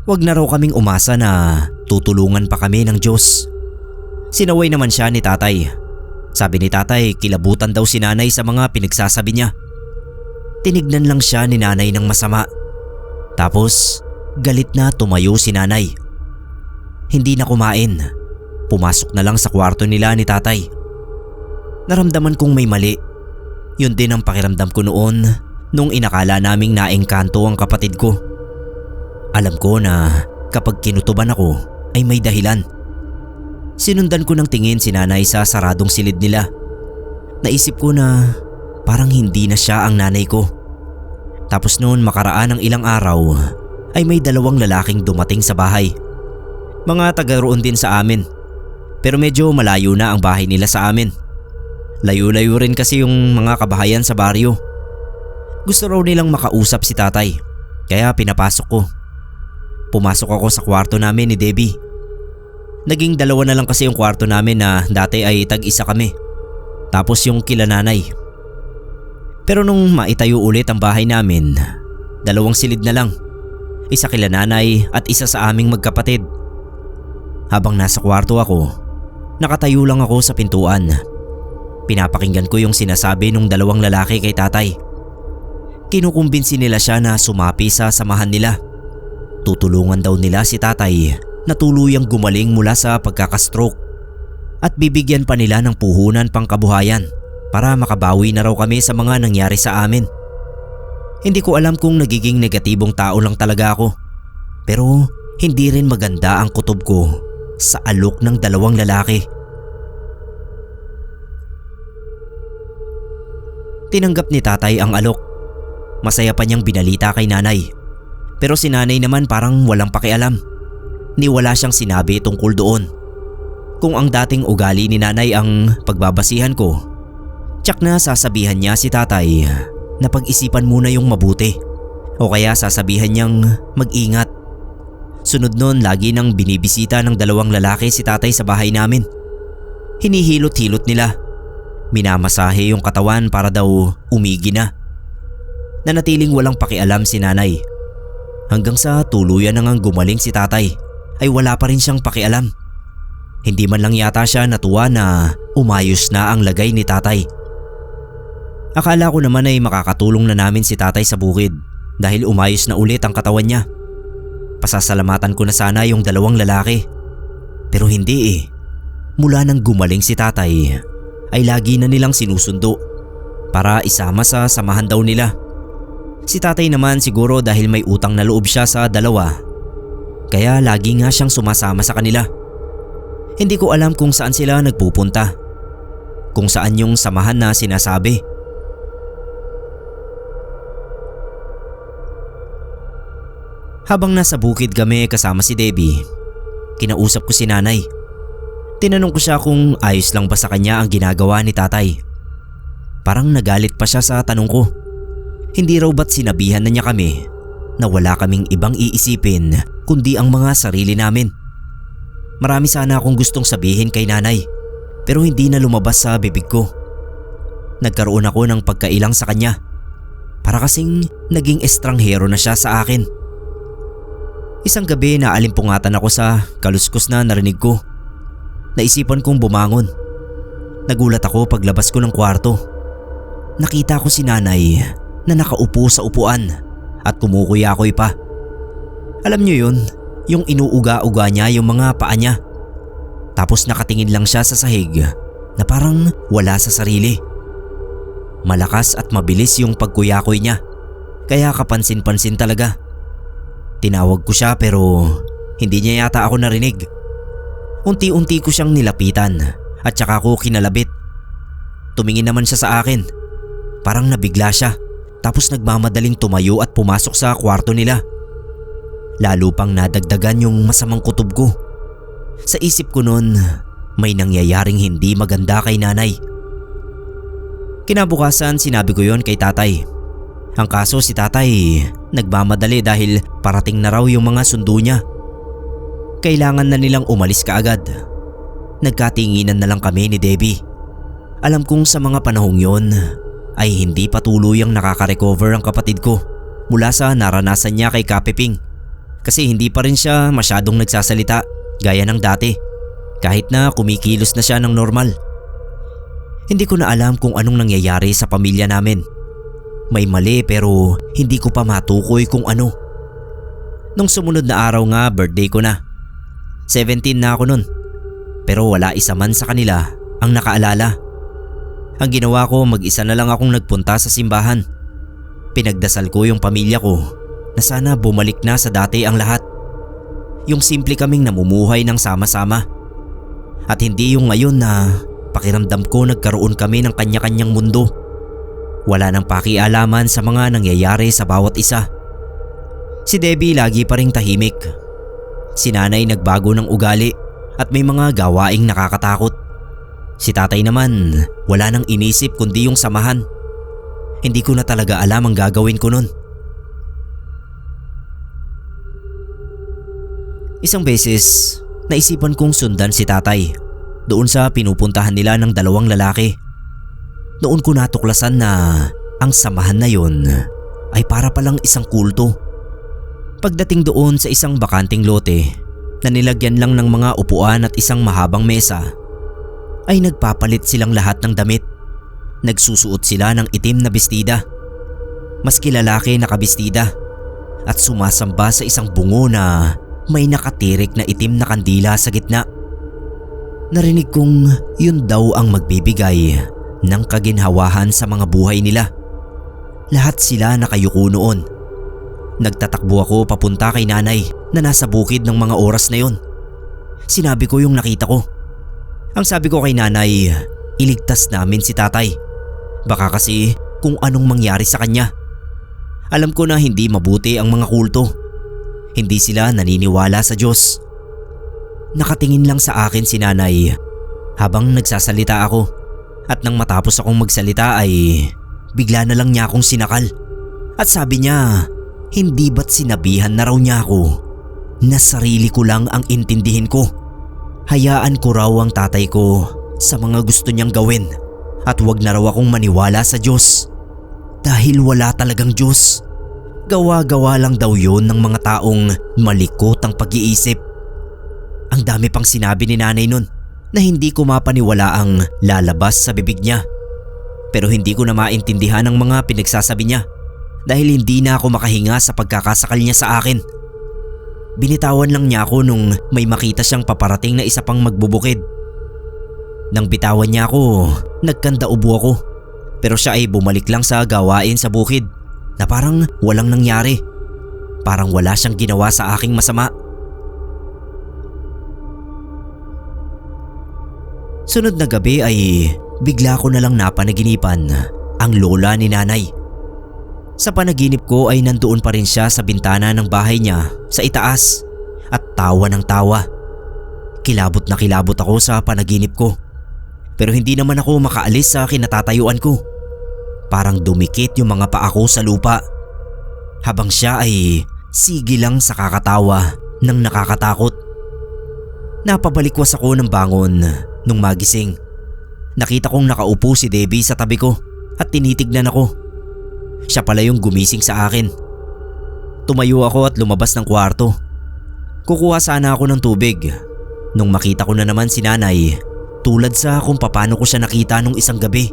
Wag na raw kaming umasa na tutulungan pa kami ng Diyos. Sinaway naman siya ni tatay. Sabi ni tatay kilabutan daw si nanay sa mga pinagsasabi niya. Tinignan lang siya ni nanay ng masama. Tapos galit na tumayo si nanay. Hindi na kumain. Pumasok na lang sa kwarto nila ni tatay. Naramdaman kong may mali. Yun din ang pakiramdam ko noon nung inakala naming naengkanto ang kapatid ko. Alam ko na kapag kinutuban ako ay may dahilan. Sinundan ko ng tingin si nanay sa saradong silid nila. Naisip ko na parang hindi na siya ang nanay ko. Tapos noon makaraan ng ilang araw ay may dalawang lalaking dumating sa bahay. Mga taga roon din sa amin. Pero medyo malayo na ang bahay nila sa amin. Layo-layo rin kasi yung mga kabahayan sa baryo. Gusto raw nilang makausap si tatay, kaya pinapasok ko. Pumasok ako sa kwarto namin ni Debbie. Naging dalawa na lang kasi yung kwarto namin na dati ay tag-isa kami. tapos yung kila nanay. Pero nung maitayo ulit ang bahay namin, 2 silid na lang. Isa kila nanay at isa sa aming magkapatid. Habang nasa kwarto ako, nakatayo lang ako sa pintuan. Pinapakinggan ko yung sinasabi ng 2 lalaki kay tatay. Kinukumbinsi nila siya na sumapi sa samahan nila. Tutulungan daw nila si tatay na tuluyang gumaling mula sa pagkakastroke at bibigyan pa nila ng puhunan pang kabuhayan para makabawi na raw kami sa mga nangyari sa amin. Hindi ko alam kung nagiging negatibong tao lang talaga ako, pero hindi rin maganda ang kutob ko sa alok ng 2 lalaki. Tinanggap ni tatay ang alok. Masaya pa niyang binalita kay nanay. Pero si nanay naman parang walang pakialam. Wala siyang sinabi tungkol doon. Kung ang dating ugali ni nanay ang pagbabasihan ko, tsak na sasabihan niya si tatay na pag-isipan muna yung mabuti. O kaya sasabihan niyang mag-ingat. Sunod nun, lagi nang binibisita ng 2 lalaki si tatay sa bahay namin. Hinihilot-hilot nila. Minamasahe yung katawan para daw umigi na. Nanatiling walang pakialam si nanay. Hanggang sa tuluyan na ngang gumaling si tatay ay wala pa rin siyang pakialam. Hindi man lang yata siya natuwa na umayos na ang lagay ni tatay. Akala ko naman ay makakatulong na namin si tatay sa bukid dahil umayos na ulit ang katawan niya. Pasasalamatan ko na sana yung 2 lalaki. Pero hindi eh. Mula nang gumaling si tatay ay lagi na nilang sinusundo para isama sa samahan daw nila. Si tatay naman siguro dahil may utang na loob siya sa 2, kaya lagi nga siyang sumasama sa kanila. Hindi ko alam kung saan sila nagpupunta, kung saan yung samahan na sinasabi. Habang nasa bukid kami kasama si Debbie, kinausap ko si nanay. Tinanong ko siya kung ayos lang ba sa kanya ang ginagawa ni tatay. Parang nagalit pa siya sa tanong ko. Hindi raw ba't sinabihan na niya kami na wala kaming ibang iisipin kundi ang mga sarili namin. Marami sana akong gustong sabihin kay nanay pero hindi na lumabas sa bibig ko. Nagkaroon ako ng pagkailang sa kanya. Para kasing naging estranghero na siya sa akin. Isang gabi naalimpungatan ako sa kaluskos na narinig ko. Naisipan kong bumangon. Nagulat ako paglabas ko ng kwarto. Nakita ko si nanay na nakaupo sa upuan at kumukuyakoy pa. Alam niyo yun, yung inuuga-uga niya yung mga paa niya. Tapos nakatingin lang siya sa sahig na parang wala sa sarili. Malakas at mabilis yung pagkuyakoy niya, kaya kapansin-pansin talaga. Tinawag ko siya pero hindi niya yata ako narinig. Unti-unti ko siyang nilapitan at saka ko kinalabit. Tumingin naman siya sa akin. Parang nabigla siya tapos nagmamadaling tumayo at pumasok sa kwarto nila. Lalo pang nadagdagan yung masamang kutob ko. Sa isip ko noon, may nangyayaring hindi maganda kay nanay. Kinabukasan sinabi ko yon kay tatay. Ang kaso si tatay nagmamadali dahil parating na raw yung mga sundo niya. Kailangan na nilang umalis kaagad. Nagkatinginan na lang kami ni Debbie. Alam kong sa mga panahong yon ay hindi pa tuluyang nakaka-recover ang kapatid ko mula sa naranasan niya kay Kapiping. Kasi hindi pa rin siya masyadong nagsasalita gaya ng dati kahit na kumikilos na siya ng normal. Hindi ko na alam kung anong nangyayari sa pamilya namin. May mali pero hindi ko pa matukoy kung ano. Nung sumunod na araw nga birthday ko na. 17 na ako nun. Pero wala isa man sa kanila ang nakaalala. Ang ginawa ko, mag-isa na lang akong nagpunta sa simbahan. Pinagdasal ko yung pamilya ko na sana bumalik na sa dati ang lahat. Yung simple kaming namumuhay ng sama-sama. At hindi yung ngayon na pakiramdam ko nagkaroon kami ng kanya-kanyang mundo. Wala nang pakialaman sa mga nangyayari sa bawat isa. Si Debbie lagi pa ring tahimik. Si nanay nagbago ng ugali at may mga gawaing nakakatakot. Si tatay naman wala nang inisip kundi yung samahan. Hindi ko na talaga alam ang gagawin ko nun. Isang beses, naisipan kong sundan si tatay doon sa pinupuntahan nila ng 2 lalaki. Noon ko natuklasan na ang samahan na yon ay para palang isang kulto. Pagdating doon sa isang bakanting lote na nilagyan lang ng mga upuan at isang mahabang mesa, ay nagpapalit silang lahat ng damit. Nagsusuot sila ng itim na bestida, maski lalaki nakabestida, at sumasamba sa isang bungo na may nakatirik na itim na kandila sa gitna. Narinig kong yun daw ang magbibigay ng kaginhawahan sa mga buhay nila. Lahat sila nakayuko noon. Nagtatakbo ako papunta kay nanay na nasa bukid ng mga oras na yon. Sinabi ko yung nakita ko. Ang sabi ko kay nanay, iligtas namin si tatay. Baka kasi kung anong mangyari sa kanya. Alam ko na hindi mabuti ang mga kulto. Hindi sila naniniwala sa Diyos. Nakatingin lang sa akin si nanay habang nagsasalita ako, at nang matapos akong magsalita ay bigla na lang niya akong sinakal. At sabi niya, hindi ba't sinabihan na raw niya ako na sarili ko lang ang intindihin ko. Hayaan ko raw ang tatay ko sa mga gusto niyang gawin at wag na raw akong maniwala sa Diyos dahil wala talagang Diyos. Gawa-gawa lang daw yun ng mga taong malikot ang pag-iisip. Ang dami pang sinabi ni nanay nun na hindi ko mapaniwala ang lalabas sa bibig niya. Pero hindi ko na maintindihan ang mga pinagsasabi niya dahil hindi na ako makahinga sa pagkakasakal niya sa akin. Binitawan lang niya ako nung may makita siyang paparating na isa pang magbubukid. Nang bitawan niya ako, nagkandaubo ako. Pero siya ay bumalik lang sa gawain sa bukid na parang walang nangyari. Parang wala siyang ginawa sa aking masama. Sunod na gabi ay bigla ko na lang napanaginipan ang lola ni nanay. Sa panaginip ko ay nandoon pa rin siya sa bintana ng bahay niya sa itaas at tawa ng tawa. Kilabot na kilabot ako sa panaginip ko. Pero hindi naman ako makaalis sa kinatatayuan ko. Parang dumikit yung mga paa ko sa lupa. Habang siya ay sige lang sa kakatawa ng nakakatakot. Napabalikwas ako ng bangon nung magising. Nakita kong nakaupo si Debbie sa tabi ko at tinitignan ako. Siya pala yung gumising sa akin. Tumayo ako at lumabas ng kwarto. Kukuha sana ako ng tubig nung makita ko na naman si nanay tulad sa kung paano ko siya nakita nung isang gabi.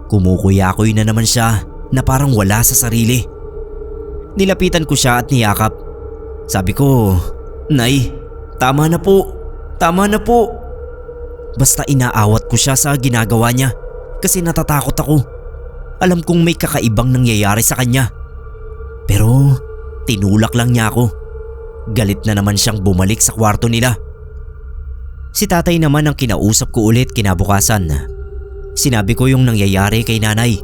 Kumukuyakoy na naman siya na parang wala sa sarili. Nilapitan ko siya at niyakap. Sabi ko, "Nay, tama na po. Tama na po." Basta inaawat ko siya sa ginagawa niya kasi natatakot ako. Alam kong may kakaibang nangyayari sa kanya. Pero tinulak lang niya ako. Galit na naman siyang bumalik sa kwarto nila. Si tatay naman ang kinausap ko ulit kinabukasan. Sinabi ko yung nangyayari kay nanay.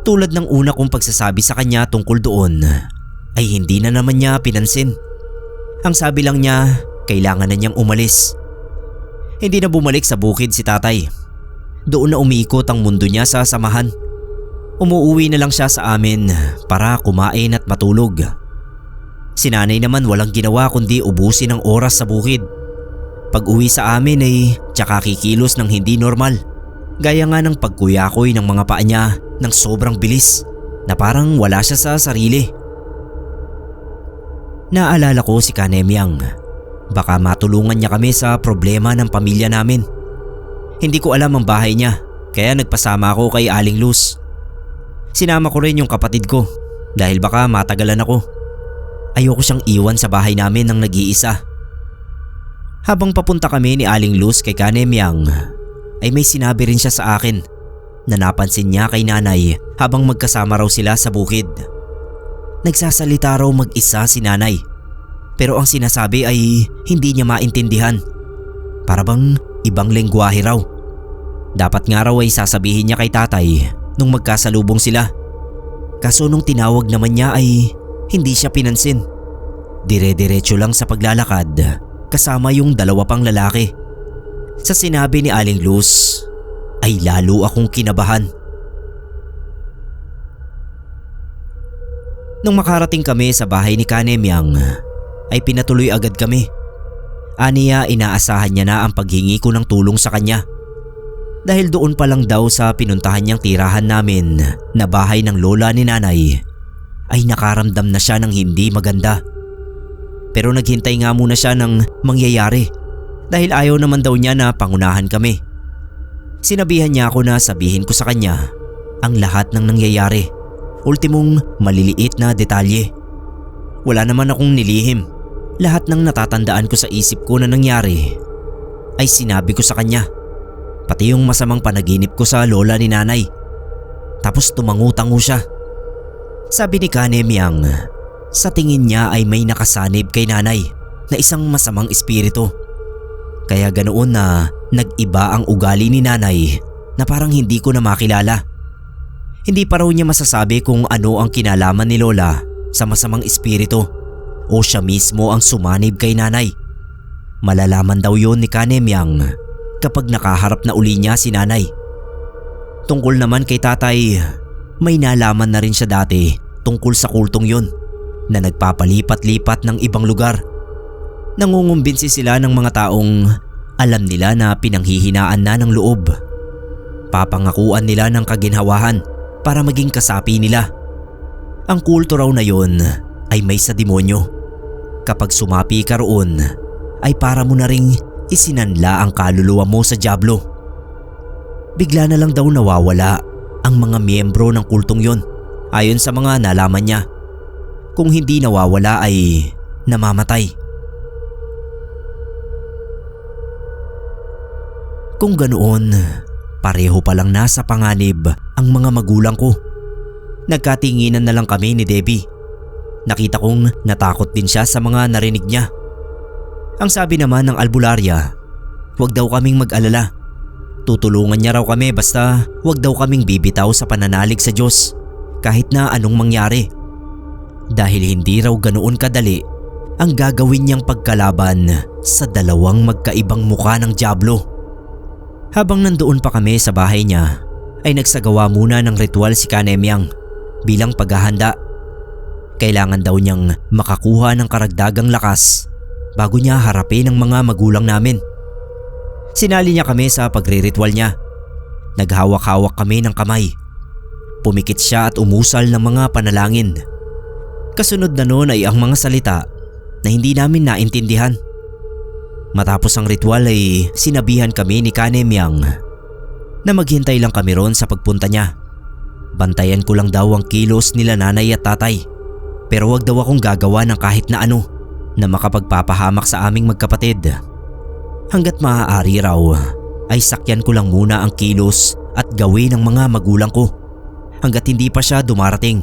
Tulad ng una kong pagsasabi sa kanya tungkol doon, ay hindi na naman niya pinansin. Ang sabi lang niya, kailangan na niyang umalis. Hindi na bumalik sa bukid si tatay. Doon na umiikot ang mundo niya sa samahan. Umuuwi na lang siya sa amin para kumain at matulog. Si nanay naman walang ginawa kundi ubusin ang oras sa bukid. Pag uwi sa amin ay tsaka kikilos ng hindi normal. Gaya nga ng pagkuyakoy ng mga paa niya ng sobrang bilis na parang wala siya sa sarili. Naalala ko si Kanemyang. Baka matulungan niya kami sa problema ng pamilya namin. Hindi ko alam ang bahay niya kaya nagpasama ako kay Aling Luz. Sinama ko rin yung kapatid ko dahil baka matagalan ako. Ayoko siyang iwan sa bahay namin ng nag-iisa. Habang papunta kami ni Aling Luz kay Kanemyang ay may sinabi rin siya sa akin na napansin niya kay nanay habang magkasama raw sila sa bukid. Nagsasalita raw mag-isa si nanay. Pero ang sinasabi ay hindi niya maintindihan. Para bang ibang lengguwahe raw. Dapat nga raw ay sasabihin niya kay tatay nung magkasalubong sila. Kaso nung tinawag naman niya ay hindi siya pinansin. Dire-diretso lang sa paglalakad kasama yung dalawa pang lalaki. Sa sinabi ni Aling Luz ay lalo akong kinabahan. Nung makarating kami sa bahay ni Kanemyang ay pinatuloy agad kami. Aniya inaasahan niya na ang paghingi ko ng tulong sa kanya. Dahil doon pa lang daw sa pinuntahan niyang tirahan namin na bahay ng lola ni nanay ay nakaramdam na siya ng hindi maganda. Pero naghintay nga muna siya ng mangyayari dahil ayaw naman daw niya na pangunahan kami. Sinabihan niya ako na sabihin ko sa kanya ang lahat ng nangyayari, ultimong maliliit na detalye. Wala naman akong nilihim. Lahat ng natatandaan ko sa isip ko na nangyari ay sinabi ko sa kanya. Pati yung masamang panaginip ko sa lola ni nanay. Tapos tumangu-tango siya. Sabi ni Kanemyang, sa tingin niya ay may nakasanib kay nanay na isang masamang espiritu. Kaya ganoon na nag-iba ang ugali ni nanay na parang hindi ko na makilala. Hindi pa raw niya masasabi kung ano ang kinalaman ni lola sa masamang espiritu o siya mismo ang sumanib kay nanay. Malalaman daw yun ni Kanemyang kapag nakaharap na uli niya si nanay. Tungkol naman kay tatay, may nalaman na rin siya dati tungkol sa kultong yun na nagpapalipat-lipat ng ibang lugar. Nangungumbinsi sila ng mga taong alam nila na pinanghihinaan na ng loob. Papangakuan nila ng kaginhawahan para maging kasapi nila. Ang kulto raw na yun ay may sa demonyo. Kapag sumapi ka roon ay para mo na ring isinanla ang kaluluwa mo sa dyablo. Bigla na lang daw nawawala ang mga miyembro ng kultong yon ayon sa mga nalaman niya. Kung hindi nawawala ay namamatay. Kung ganoon, pareho palang nasa panganib ang mga magulang ko. Nagkatinginan na lang kami ni Debbie. Nakita kong natakot din siya sa mga narinig niya. Ang sabi naman ng albularya, huwag daw kaming mag-alala. Tutulungan niya raw kami basta huwag daw kaming bibitaw sa pananalig sa Diyos kahit na anong mangyari. Dahil hindi raw ganoon kadali ang gagawin niyang pagkalaban sa dalawang magkaibang mukha ng dyablo. Habang nandoon pa kami sa bahay niya ay nagsagawa muna ng ritual si Kanemyang bilang paghahanda. Kailangan daw niyang makakuha ng karagdagang lakas bago niya harapin ang mga magulang namin. Sinali niya kami sa pagre-ritual niya. Naghawak-hawak kami ng kamay. Pumikit siya at umusal ng mga panalangin. Kasunod na noon ay ang mga salita na hindi namin naintindihan. Matapos ang ritual ay sinabihan kami ni Kanemyang na maghintay lang kami ron sa pagpunta niya. Bantayan ko lang daw ang kilos nila nanay at tatay, pero wag daw akong gagawa ng kahit na ano na makapagpapahamak sa aming magkapatid. Hanggat maaari raw ay sakyan ko lang muna ang kilos at gawin ng mga magulang ko hanggat hindi pa siya dumarating.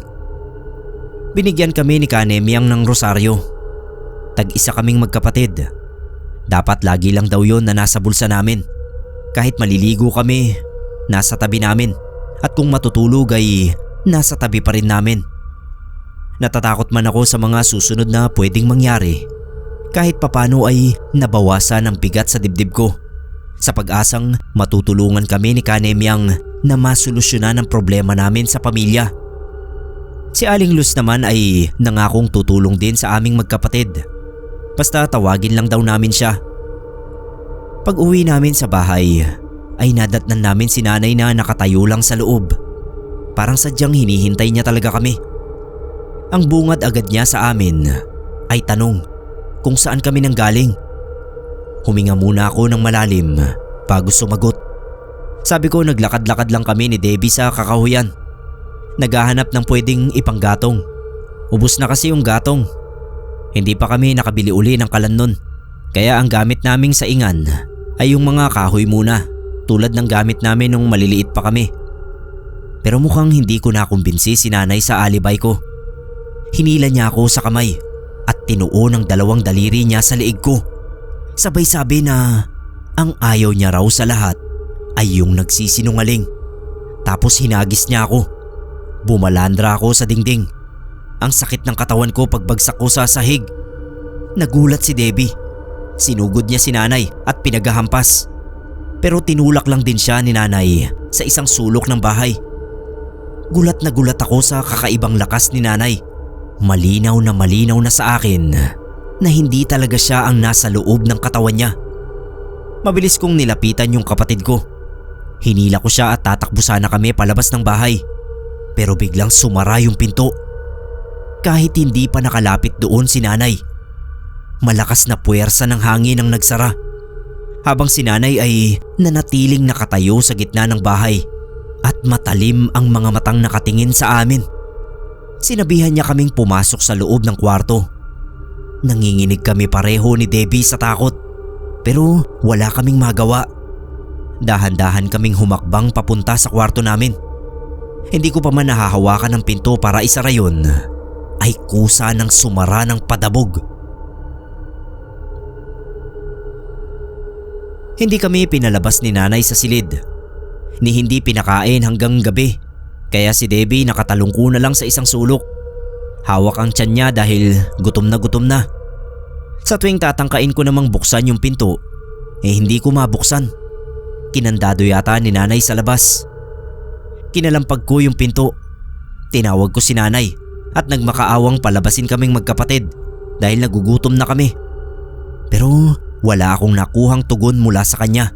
Binigyan kami ni Kanemyang ng rosaryo. Tag-isa kaming magkapatid. Dapat lagi lang daw yon na nasa bulsa namin. Kahit maliligo kami, nasa tabi namin. At kung matutulog ay nasa tabi pa rin namin. Natatakot man ako sa mga susunod na pwedeng mangyari. Kahit papano ay nabawasan ang bigat sa dibdib ko sa pag-asang matutulungan kami ni Kanemyang na masolusyonan ang problema namin sa pamilya. Si Aling Luz naman ay nangakong tutulong din sa aming magkapatid. Basta tawagin lang daw namin siya. Pag uwi namin sa bahay ay nadatnan namin si nanay na nakatayo lang sa loob. Parang sadyang hinihintay niya talaga kami. Ang bungad agad niya sa amin ay tanong kung saan kami nanggaling. Huminga muna ako ng malalim bago sumagot. Sabi ko naglakad-lakad lang kami ni Debbie sa kakahuyan. Naghahanap ng pwedeng ipanggatong. Ubus na kasi yung gatong. Hindi pa kami nakabili uli ng kalan nun. Kaya ang gamit naming saingan ay yung mga kahoy muna, tulad ng gamit namin nung maliliit pa kami. Pero mukhang hindi ko nakumbinsi si nanay sa alibay ko. Hinila niya ako sa kamay at tinuo ng dalawang daliri niya sa leeg ko. Sabay sabi na ang ayaw niya raw sa lahat ay yung nagsisinungaling. Tapos hinagis niya ako. Bumalandra ako sa dingding. Ang sakit ng katawan ko pagbagsak ko sa sahig. Nagulat si Debbie. Sinugod niya si nanay at pinaghahampas. Pero tinulak lang din siya ni nanay sa isang sulok ng bahay. Gulat ako sa kakaibang lakas ni nanay. Malinaw na sa akin na hindi talaga siya ang nasa loob ng katawan niya. Mabilis kong nilapitan yung kapatid ko. Hinila ko siya at tatakbo sana kami palabas ng bahay. Pero biglang sumara yung pinto. Kahit hindi pa nakalapit doon si nanay. Malakas na puwersa ng hangin ang nagsara. Habang si nanay ay nanatiling nakatayo sa gitna ng bahay at matalim ang mga matang nakatingin sa amin. Sinabihan niya kaming pumasok sa loob ng kwarto. Nanginginig kami pareho ni Debbie sa takot pero wala kaming magawa. Dahan-dahan kaming humakbang papunta sa kwarto namin. Hindi ko pa man nahahawakan ng pinto para isara yun ay kusa ng sumara ng padabog. Hindi kami pinalabas ni nanay sa silid, ni hindi pinakain hanggang gabi, kaya si Debbie nakatalungko na lang sa isang sulok. Hawak ang tiyan niya dahil gutom na. Sa tuwing tatangkain ko namang buksan yung pinto, hindi ko mabuksan. Kinandado yata ni nanay sa labas. Kinalampag ko yung pinto. Tinawag ko si nanay at nagmakaawang palabasin kaming magkapatid dahil nagugutom na kami. Pero wala akong nakuhang tugon mula sa kanya.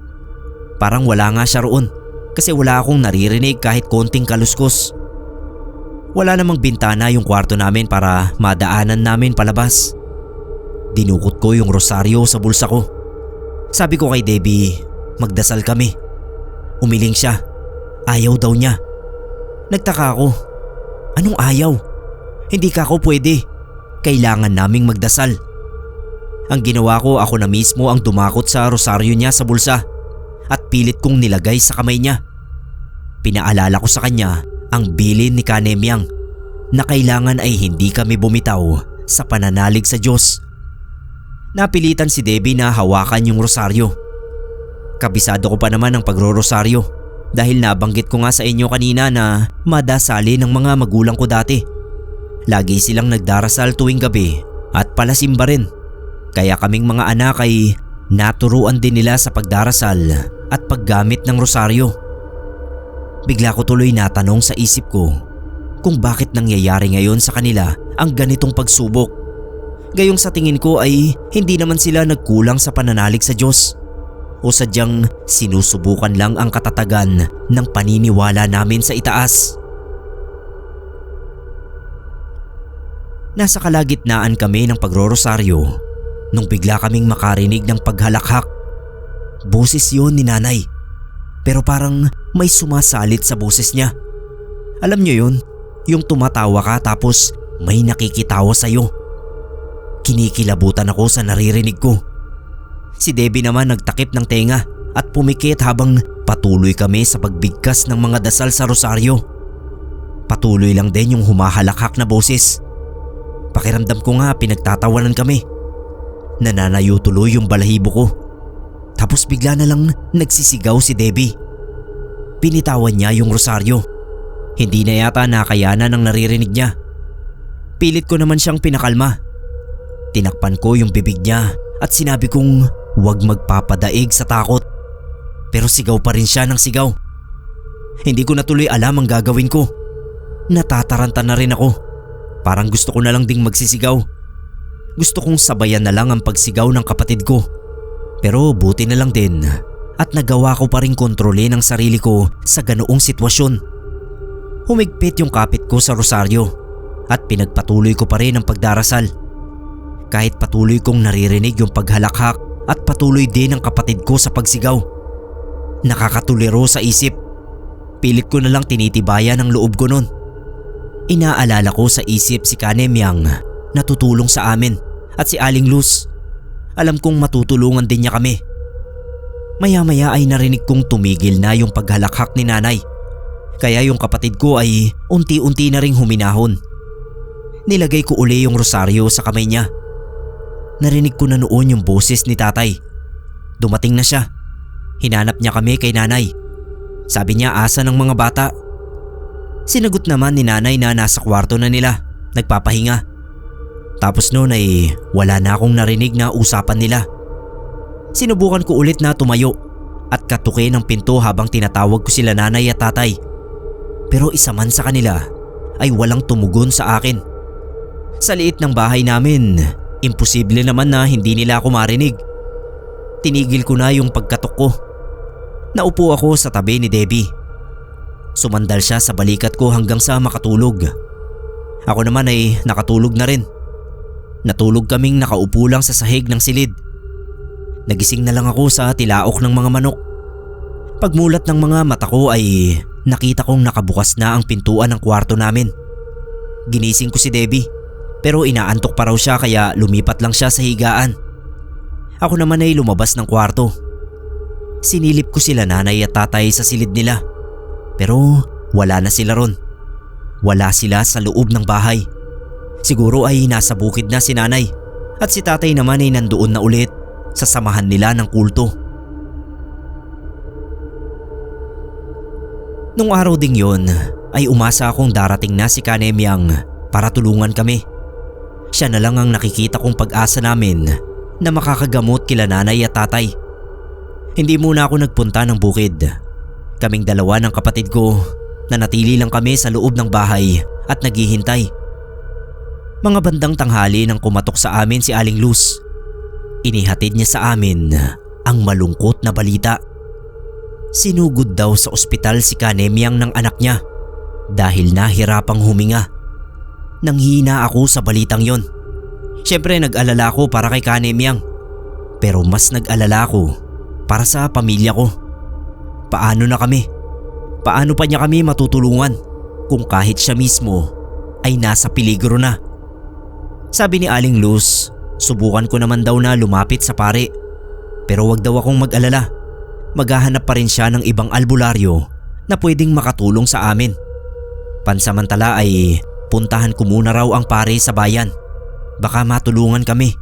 Parang wala nga siya roon kasi wala akong naririnig kahit konting kaluskos. Wala namang bintana yung kwarto namin para madaanan namin palabas. Dinukot ko yung rosaryo sa bulsa ko. Sabi ko kay Debbie, magdasal kami. Umiling siya. Ayaw daw niya. Nagtaka ako. Anong ayaw? Hindi ka ako pwede. Kailangan naming magdasal. Ang ginawa ko, ako na mismo ang dumakot sa rosaryo niya sa bulsa at pilit kong nilagay sa kamay niya. Pinaalala ko sa kanya ang bilin ni Kanemyang na kailangan ay hindi kami bumitaw sa pananalig sa Diyos. Napilitan si Debbie na hawakan yung rosaryo. Kabisado ko pa naman ang pagro-rosaryo dahil nabanggit ko nga sa inyo kanina na madasali ng mga magulang ko dati. Lagi silang nagdarasal tuwing gabi at palasimba rin. Kaya kaming mga anak ay naturuan din nila sa pagdarasal at paggamit ng rosaryo. Bigla ko tuloy natanong sa isip ko kung bakit nangyayari ngayon sa kanila ang ganitong pagsubok. Gayong sa tingin ko ay hindi naman sila nagkulang sa pananalig sa Diyos o sadyang sinusubukan lang ang katatagan ng paniniwala namin sa itaas. Nasa kalagitnaan kami ng pagrorosaryo nung bigla kaming makarinig ng paghalakhak. Boses yun ni nanay, pero parang may sumasalit sa boses niya. Alam niyo yun, yung tumatawa ka tapos may nakikitawa sa'yo. Kinikilabutan ako sa naririnig ko. Si Debbie naman nagtakip ng tenga at pumikit habang patuloy kami sa pagbigkas ng mga dasal sa rosaryo. Patuloy lang din yung humahalakhak na boses. Pakiramdam ko nga pinagtatawanan kami. Nananayo tuloy yung balahibo ko. Tapos bigla na lang nagsisigaw si Debbie. Pinitawan niya yung rosaryo. Hindi na yata nakayanan ng naririnig niya. Pilit ko naman siyang pinakalma. Tinakpan ko yung bibig niya at sinabi kong huwag magpapadaig sa takot. Pero sigaw pa rin siya ng sigaw. Hindi ko na tuloy alam ang gagawin ko. Natataranta na rin ako. Parang gusto ko na lang ding magsisigaw. Gusto kong sabayan na lang ang pagsigaw ng kapatid ko. Pero buti na lang din at nagawa ko pa rin kontrolin ang sarili ko sa ganoong sitwasyon. Humigpit yung kapit ko sa rosaryo at pinagpatuloy ko pa rin ang pagdarasal. Kahit patuloy kong naririnig yung paghalakhak at patuloy din ang kapatid ko sa pagsigaw. Nakakatuliro sa isip. Pilit ko na lang tinitibayan ang loob ko nun. Inaalala ko sa isip si Kanemyang na tutulong sa amin at si Aling Luz. Alam kong matutulungan din niya kami. Maya-maya ay narinig kong tumigil na yung paghalakhak ni nanay. Kaya yung kapatid ko ay unti-unti na ring huminahon. Nilagay ko uli yung rosaryo sa kamay niya. Narinig ko na noon yung boses ni tatay. Dumating na siya. Hinanap niya kami kay nanay. Sabi niya asa ng mga bata. Sinagot naman ni nanay na nasa kwarto na nila, nagpapahinga. Tapos noon ay wala na akong narinig na usapan nila. Sinubukan ko ulit na tumayo at katukin ang pinto habang tinatawag ko sila nanay at tatay. Pero isa man sa kanila ay walang tumugon sa akin. Sa liit ng bahay namin, imposible naman na hindi nila ako marinig. Tinigil ko na yung pagkatok ko. Naupo ako sa tabi ni Debbie. Sumandal siya sa balikat ko hanggang sa makatulog. Ako naman ay nakatulog na rin. Natulog kaming nakaupo lang sa sahig ng silid. Nagising na lang ako sa tilaok ng mga manok. Pagmulat ng mga mata ko ay nakita kong nakabukas na ang pintuan ng kwarto namin. Ginising ko si Debbie pero inaantok pa raw siya kaya lumipat lang siya sa higaan. Ako naman ay lumabas ng kwarto. Sinilip ko sila nanay at tatay sa silid nila pero wala na sila ron. Wala sila sa loob ng bahay. Siguro ay nasa bukid na si nanay at si tatay naman ay nandoon na ulit sa samahan nila ng kulto. Nung araw ding yon ay umasa akong darating na si Kanemyang para tulungan kami. Siya na lang ang nakikita kong pag-asa namin na makakagamot kila nanay at tatay. Hindi muna ako nagpunta ng bukid. Kaming dalawa ng kapatid ko na natili lang kami sa loob ng bahay at naghihintay. Mga bandang tanghali nang kumatok sa amin si Aling Luz. Inihatid niya sa amin ang malungkot na balita. Sinugod daw sa ospital si Kanemyang ng anak niya dahil nahirapang huminga. Nanghina ako sa balitang yon. Siyempre nag-alala ako para kay Kanemyang. Pero mas nag-alala ako para sa pamilya ko. Paano na kami? Paano pa niya kami matutulungan kung kahit siya mismo ay nasa peligro na? Sabi ni Aling Luz, subukan ko naman daw na lumapit sa pare. Pero wag daw akong mag-alala. Maghahanap pa rin siya ng ibang albularyo na pwedeng makatulong sa amin. Pansamantala ay puntahan ko muna raw ang pare sa bayan. Baka matulungan kami.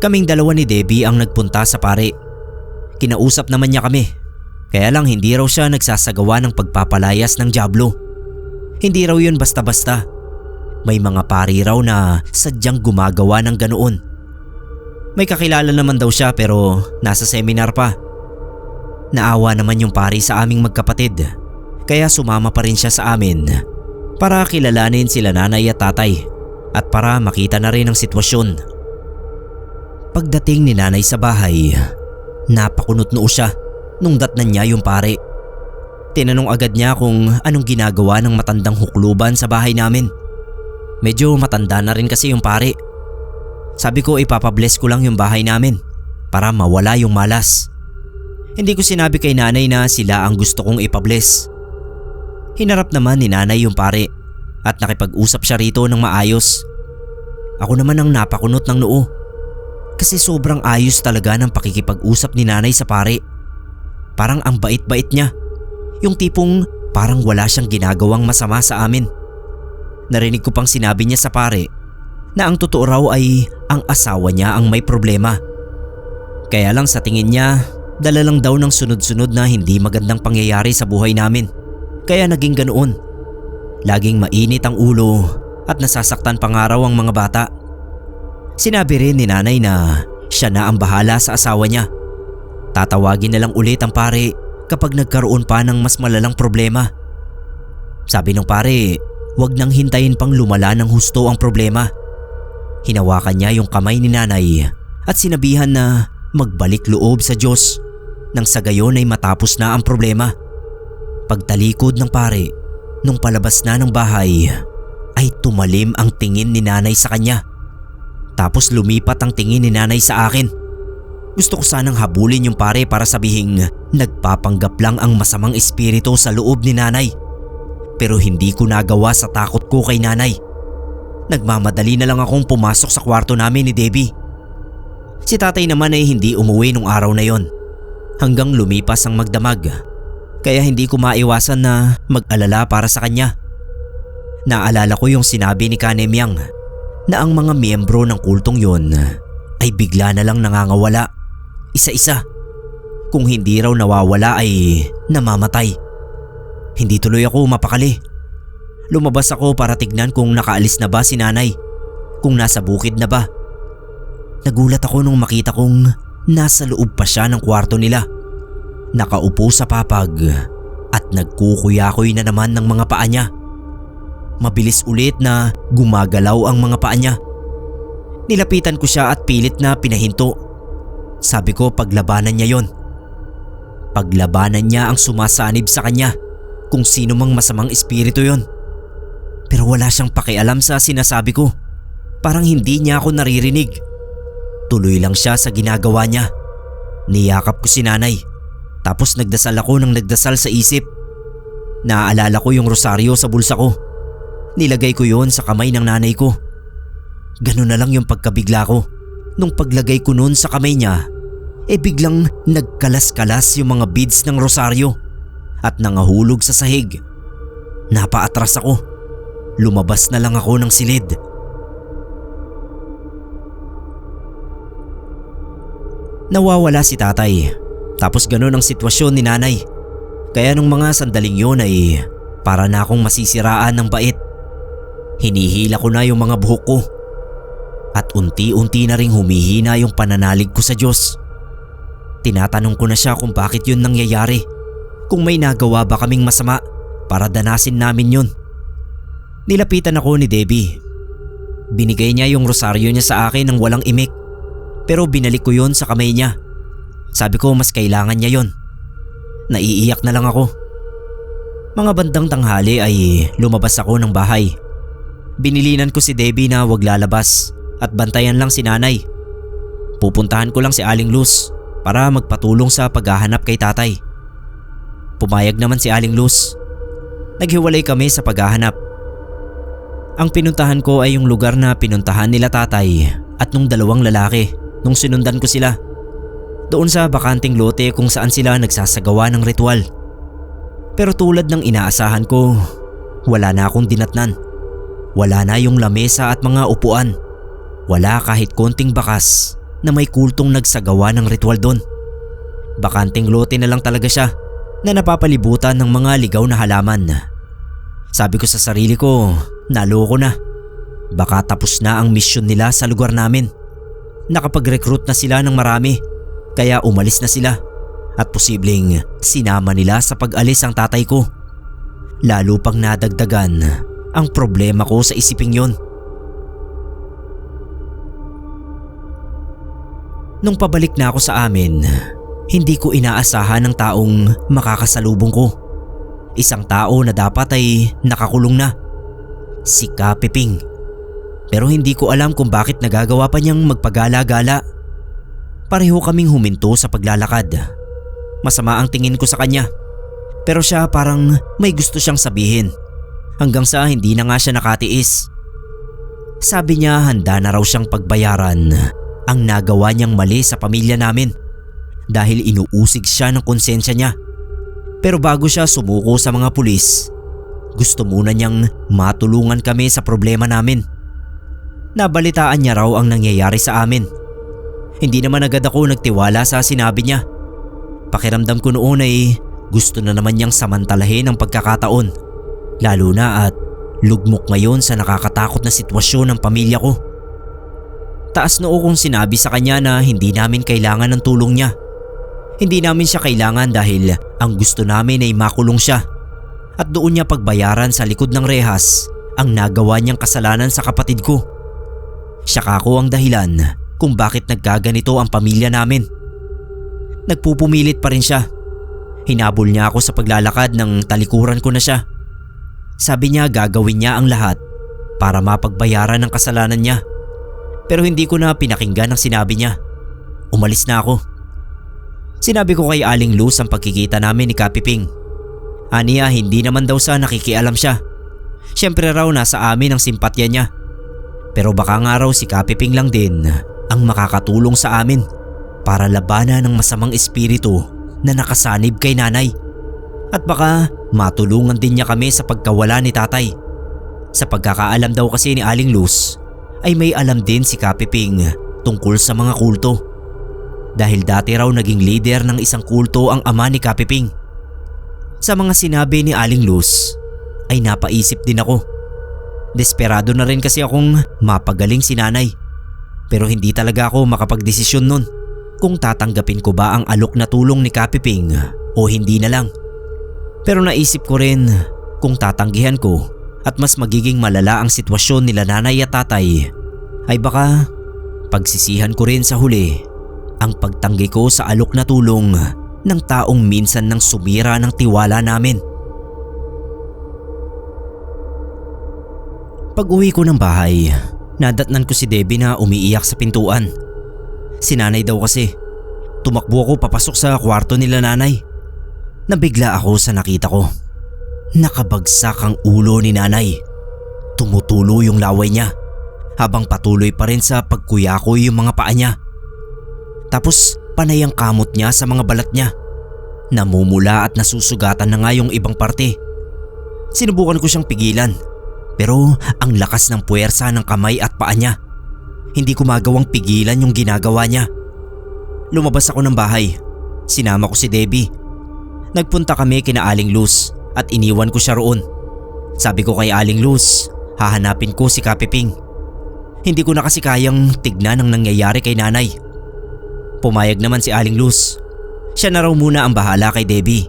Kaming dalawa ni Debbie ang nagpunta sa pare. Kinausap naman niya kami. Kaya lang hindi raw siya nagsasagawa ng pagpapalayas ng dyablo. Hindi raw yun basta-basta. May mga pari raw na sadyang gumagawa ng ganoon. May kakilala naman daw siya pero nasa seminar pa. Naawa naman yung pari sa aming magkapatid. Kaya sumama pa rin siya sa amin para kilalanin sila nanay at tatay at para makita na rin ang sitwasyon. Pagdating ni nanay sa bahay, napakunot noo siya nung datnan niya yung pare. Tinanong agad niya kung anong ginagawa ng matandang hukluban sa bahay namin. Medyo matanda na rin kasi yung pare. Sabi ko ipapabless ko lang yung bahay namin para mawala yung malas. Hindi ko sinabi kay nanay na sila ang gusto kong ipabless. Hinarap naman ni nanay yung pare at nakipag-usap siya rito ng maayos. Ako naman ang napakunot ng noo. Kasi sobrang ayos talaga ng pakikipag-usap ni nanay sa pare. Parang ang bait-bait niya. Yung tipong parang wala siyang ginagawang masama sa amin. Narinig ko pang sinabi niya sa pare na ang totoo raw ay ang asawa niya ang may problema. Kaya lang sa tingin niya, dala lang daw ng sunod-sunod na hindi magandang pangyayari sa buhay namin. Kaya naging ganoon. Laging mainit ang ulo at nasasaktan pa nga raw ang mga bata. Sinabi rin ni nanay na siya na ang bahala sa asawa niya. Tatawagin na lang ulit ang pare kapag nagkaroon pa ng mas malalang problema. Sabi ng pare, wag nang hintayin pang lumala ng husto ang problema. Hinawakan niya yung kamay ni nanay at sinabihan na magbalik loob sa Diyos nang sa gayon ay matapos na ang problema. Pagtalikod ng pare, nung palabas na ng bahay, ay tumalim ang tingin ni nanay sa kanya. Tapos lumipat ang tingin ni nanay sa akin. Gusto ko sanang habulin yung pare para sabihing nagpapanggap lang ang masamang espiritu sa loob ni nanay. Pero hindi ko nagawa sa takot ko kay nanay. Nagmamadali na lang akong pumasok sa kwarto namin ni Debbie. Si tatay naman ay hindi umuwi nung araw na yon hanggang lumipas ang magdamag. Kaya hindi ko maiwasan na mag-alala para sa kanya. Naalala ko yung sinabi ni Kanemyang na ang mga miyembro ng kultong yon ay bigla na lang nangangawala, isa-isa. Kung hindi raw nawawala ay namamatay. Hindi tuloy ako mapakali. Lumabas ako para tignan kung nakaalis na ba si nanay, kung nasa bukid na ba. Nagulat ako nung makita kong nasa loob pa siya ng kwarto nila. Nakaupo sa papag at nagkukuyakoy na naman ng mga paa niya. Mabilis ulit na gumagalaw ang mga paa niya. Nilapitan ko siya at pilit na pinahinto. Sabi ko paglabanan niya yon. Paglabanan niya ang sumasanib sa kanya, kung sino mang masamang espiritu yon. Pero wala siyang pakialam sa sinasabi ko. Parang hindi niya ako naririnig. Tuloy lang siya sa ginagawa niya. Niyakap ko si nanay. Tapos nagdasal ako ng nagdasal sa isip. Naaalala ko yung rosaryo sa bulsa ko. Nilagay ko yon sa kamay ng nanay ko. Ganun na lang yung pagkabigla ko. Nung paglagay ko nun sa kamay niya, biglang nagkalas-kalas yung mga beads ng rosaryo at nangahulog sa sahig. Napaatras ako. Lumabas na lang ako ng silid. Nawawala si tatay. Tapos ganun ang sitwasyon ni nanay. Kaya nung mga sandaling yun ay para na akong masisiraan ng bait. Hinihila ko na yung mga buhok ko. At unti-unti na ring humihina yung pananalig ko sa Diyos. Tinatanong ko na siya kung bakit yun nangyayari. Kung may nagawa ba kaming masama para danasin namin yun. Nilapitan ako ni Debbie. Binigay niya yung rosaryo niya sa akin ng walang imik. Pero binalik ko yun sa kamay niya. Sabi ko mas kailangan niya yun. Naiiyak na lang ako. Mga bandang tanghali ay lumabas ako ng bahay. Binilinan ko si Debbie na wag lalabas at bantayan lang si nanay. Pupuntahan ko lang si Aling Luz para magpatulong sa paghahanap kay tatay. Pumayag naman si Aling Luz. Naghiwalay kami sa paghahanap. Ang pinuntahan ko ay yung lugar na pinuntahan nila tatay at nung dalawang lalaki nung sinundan ko sila. Doon sa bakanting lote kung saan sila nagsasagawa ng ritual. Pero tulad ng inaasahan ko, wala na akong dinatnan. Wala na yung lamesa at mga upuan. Wala kahit konting bakas na may kultong nagsagawa ng ritual doon. Bakanting lote na lang talaga siya na napapalibutan ng mga ligaw na halaman. Sabi ko sa sarili ko, naloko na. Baka tapos na ang misyon nila sa lugar namin. Nakapag-recruit na sila ng marami, kaya umalis na sila. At posibleng sinama nila sa pag-alis ang tatay ko. Lalo pang nadagdagan ang problema ko sa isiping yon. Nung pabalik na ako sa amin, hindi ko inaasahan ng taong makakasalubong ko. Isang tao na dapat ay nakakulong na. Si Kapiping. Pero hindi ko alam kung bakit nagagawa pa niyang magpagala-gala. Pareho kaming huminto sa paglalakad. Masama ang tingin ko sa kanya. Pero siya parang may gusto siyang sabihin. Hanggang sa hindi na nga siya nakatiis. Sabi niya handa na raw siyang pagbayaran ang nagawa niyang mali sa pamilya namin dahil inuusig siya ng konsensya niya. Pero bago siya sumuko sa mga pulis, gusto muna niyang matulungan kami sa problema namin. Nabalitaan niya raw ang nangyayari sa amin. Hindi naman agad ako nagtiwala sa sinabi niya. Pakiramdam ko noon ay gusto na naman niyang samantalahin ang pagkakataon. Lalo na at lugmok ngayon sa nakakatakot na sitwasyon ng pamilya ko. Taas noo kong sinabi sa kanya na hindi namin kailangan ng tulong niya. Hindi namin siya kailangan dahil ang gusto namin ay makulong siya. At doon niya pagbayaran sa likod ng rehas ang nagawa niyang kasalanan sa kapatid ko. Siya kako ang dahilan kung bakit nagkaganito ang pamilya namin. Nagpupumilit pa rin siya. Hinabol niya ako sa paglalakad nang talikuran ko na siya. Sabi niya gagawin niya ang lahat para mapagbayaran ang kasalanan niya. Pero hindi ko na pinakinggan ang sinabi niya. Umalis na ako. Sinabi ko kay Aling Luz ang pagkikita namin ni Kapiping. Aniya hindi naman daw sa nakikialam siya. Siyempre raw nasa amin ang simpatya niya. Pero baka nga raw si Kapiping lang din ang makakatulong sa amin para labanan ng masamang espiritu na nakasanib kay nanay. At baka matulungan din niya kami sa pagkawala ni tatay. Sa pagkakaalam daw kasi ni Aling Luz ay may alam din si Kapiping tungkol sa mga kulto. Dahil dati raw naging leader ng isang kulto ang ama ni Kapiping. Sa mga sinabi ni Aling Luz ay napaisip din ako. Desperado na rin kasi akong mapagaling si nanay. Pero hindi talaga ako makapagdesisyon nun kung tatanggapin ko ba ang alok na tulong ni Kapiping o hindi na lang. Pero naisip ko rin kung tatanggihan ko at mas magiging malala ang sitwasyon nila nanay at tatay, ay baka pagsisihan ko rin sa huli ang pagtanggi ko sa alok na tulong ng taong minsan nang sumira ng tiwala namin. Pag-uwi ko ng bahay, nadatnan ko si Debbie na umiiyak sa pintuan. Si nanay daw kasi. Tumakbo ako papasok sa kwarto nila nanay. Nabigla ako sa nakita ko. Nakabagsak ang ulo ni nanay. Tumutulo yung laway niya habang patuloy pa rin sa pagkuyakoy yung mga paa niya. Tapos panay ang kamot niya sa mga balat niya. Namumula at nasusugatan na nga yung ibang parte. Sinubukan ko siyang pigilan. Pero ang lakas ng puwersa ng kamay at paa niya. Hindi ko magawang pigilan yung ginagawa niya. Lumabas ako ng bahay. Sinama ko si Debbie. Nagpunta kami kina Aling Luz at iniwan ko siya roon. Sabi ko kay Aling Luz, hahanapin ko si Kapiping. Hindi ko na kasi kayang tignan ang nangyayari kay nanay. Pumayag naman si Aling Luz. Siya na raw muna ang bahala kay Debbie.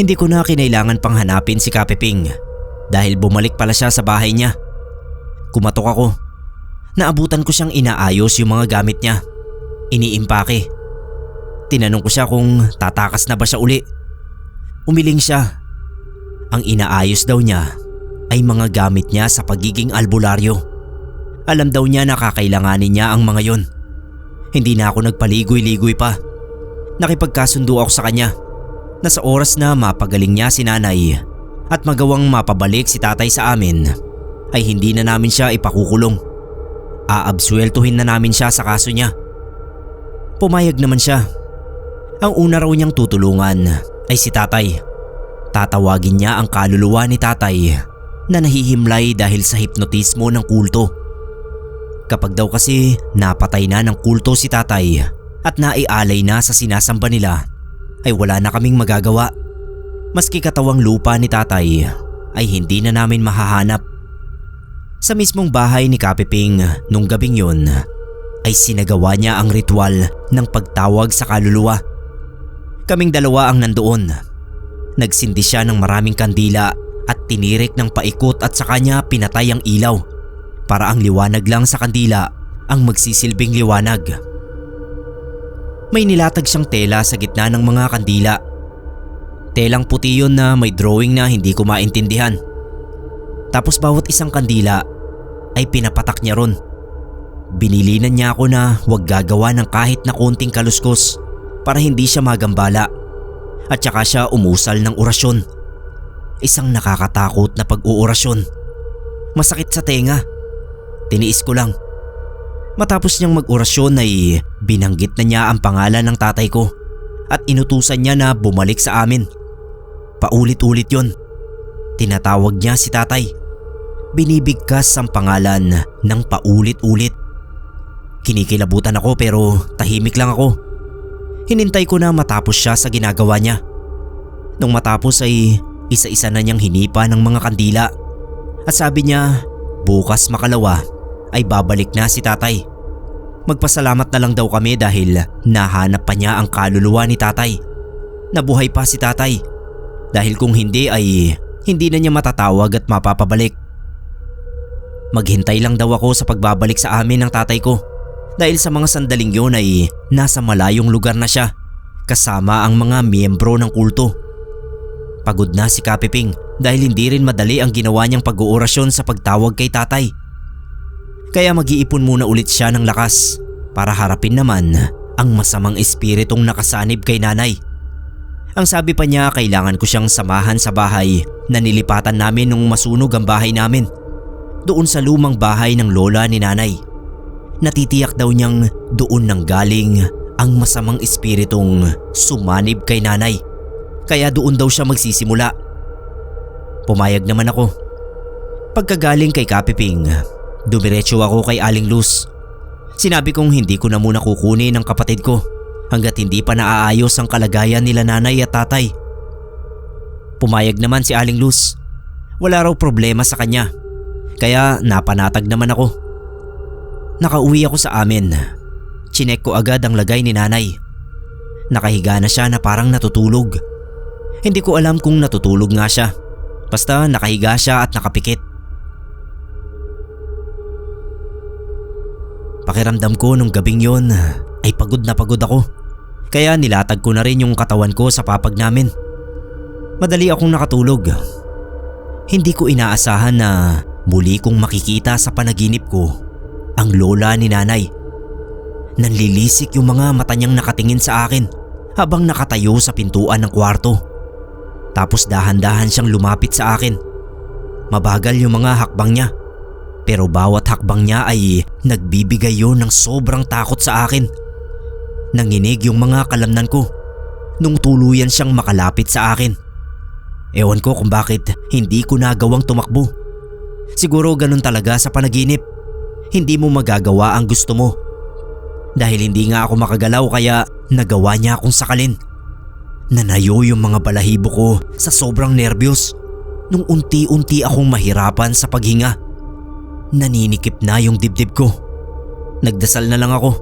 Hindi ko na kinailangan pang hanapin si Kapiping dahil bumalik pala siya sa bahay niya. Kumatok ako. Naabutan ko siyang inaayos yung mga gamit niya. Iniimpake. Tinanong ko siya kung tatakas na ba siya uli. Umiling siya. Ang inaayos daw niya ay mga gamit niya sa pagiging albularyo. Alam daw niya na kakailanganin niya ang mga yon. Hindi na ako nagpaligoy-ligoy pa. Nakipagkasundo ako sa kanya na sa oras na mapagaling niya si nanay at magawang mapabalik si tatay sa amin ay hindi na namin siya ipakukulong. Aabsueltuhin na namin siya sa kaso niya. Pumayag naman siya. Ang una raw niyang tutulungan ay si tatay. Tatawagin niya ang kaluluwa ni tatay na nahihimlay dahil sa hipnotismo ng kulto. Kapag daw kasi napatay na ng kulto si tatay at naialay na sa sinasamba nila, ay wala na kaming magagawa. Maski katawang lupa ni tatay ay hindi na namin mahahanap. Sa mismong bahay ni Kapiping nung gabing yun ay sinagawa niya ang ritual ng pagtawag sa kaluluwa. Kaming dalawa ang nandoon. Nagsindi siya ng maraming kandila at tinirik ng paikot at sa kanya pinatay ang ilaw para ang liwanag lang sa kandila ang magsisilbing liwanag. May nilatag siyang tela sa gitna ng mga kandila. Telang puti yun na may drawing na hindi ko maintindihan. Tapos bawat isang kandila ay pinapatak niya ron. Binilinan niya ako na huwag gagawa ng kahit na konting kaluskos para hindi siya magambala. At saka siya umusal ng orasyon. Isang nakakatakot na pag-uorasyon. Masakit sa tenga. Tiniis ko lang. Matapos niyang mag-orasyon ay binanggit na niya ang pangalan ng tatay ko at inutusan niya na bumalik sa amin. Paulit-ulit yon. Tinatawag niya si tatay. Binibigkas ang pangalan ng paulit-ulit. Kinikilabutan ako pero tahimik lang ako. Hinintay ko na matapos siya sa ginagawa niya. Nung matapos ay isa-isa na niyang hinipa ng mga kandila at sabi niya bukas makalawa ay babalik na si tatay. Magpasalamat na lang daw kami dahil nahanap pa niya ang kaluluwa ni tatay. Nabuhay pa si tatay dahil kung hindi ay hindi na niya matatawag at mapapabalik. Maghintay lang daw ako sa pagbabalik sa amin ng tatay ko dahil sa mga sandaling yun ay nasa malayong lugar na siya kasama ang mga miyembro ng kulto. Pagod na si Kapiping dahil hindi rin madali ang ginawa niyang pag-uorasyon sa pagtawag kay tatay. Kaya mag-iipon muna ulit siya ng lakas para harapin naman ang masamang espiritong nakasanib kay nanay. Ang sabi pa niya kailangan ko siyang samahan sa bahay na nilipatan namin nung masunog ang bahay namin. Doon sa lumang bahay ng lola ni nanay. Natitiyak daw niyang doon nang galing ang masamang espiritong sumanib kay nanay. Kaya doon daw siya magsisimula. Pumayag naman ako. Pagkagaling kay Kapiping, dumiretso ako kay Aling Luz. Sinabi kong hindi ko na muna kukunin ang kapatid ko hanggat hindi pa naaayos ang kalagayan nila nanay at tatay. Pumayag naman si Aling Luz. Wala raw problema sa kanya. Kaya napanatag naman ako. Nakauwi ako sa amin. Chinek ko agad ang lagay ni nanay. Nakahiga na siya na parang natutulog. Hindi ko alam kung natutulog nga siya. Basta nakahiga siya at nakapikit. pakiramdam ko nung gabing yon ay pagod na pagod ako. Kaya nilatag ko na rin yung katawan ko sa papag namin. Madali akong nakatulog. Hindi ko inaasahan na muli kong makikita sa panaginip ko ang lola ni nanay. Nanlilisik yung mga mata niyang nakatingin sa akin habang nakatayo sa pintuan ng kwarto. Tapos dahan-dahan siyang lumapit sa akin. Mabagal yung mga hakbang niya. Pero bawat hakbang niya ay nagbibigay yun ng sobrang takot sa akin. Nanginig yung mga kalamnan ko nung tuluyan siyang makalapit sa akin. Ewan ko kung bakit hindi ko nagawang tumakbo. Siguro ganun talaga sa panaginip. Hindi mo magagawa ang gusto mo. Dahil hindi nga ako makagalaw kaya nagawa niya akong sakalin. Nanayo yung mga balahibo ko sa sobrang nerbiyos nung unti-unti akong mahirapan sa paghinga. Naninikip na yung dibdib ko. Nagdasal na lang ako.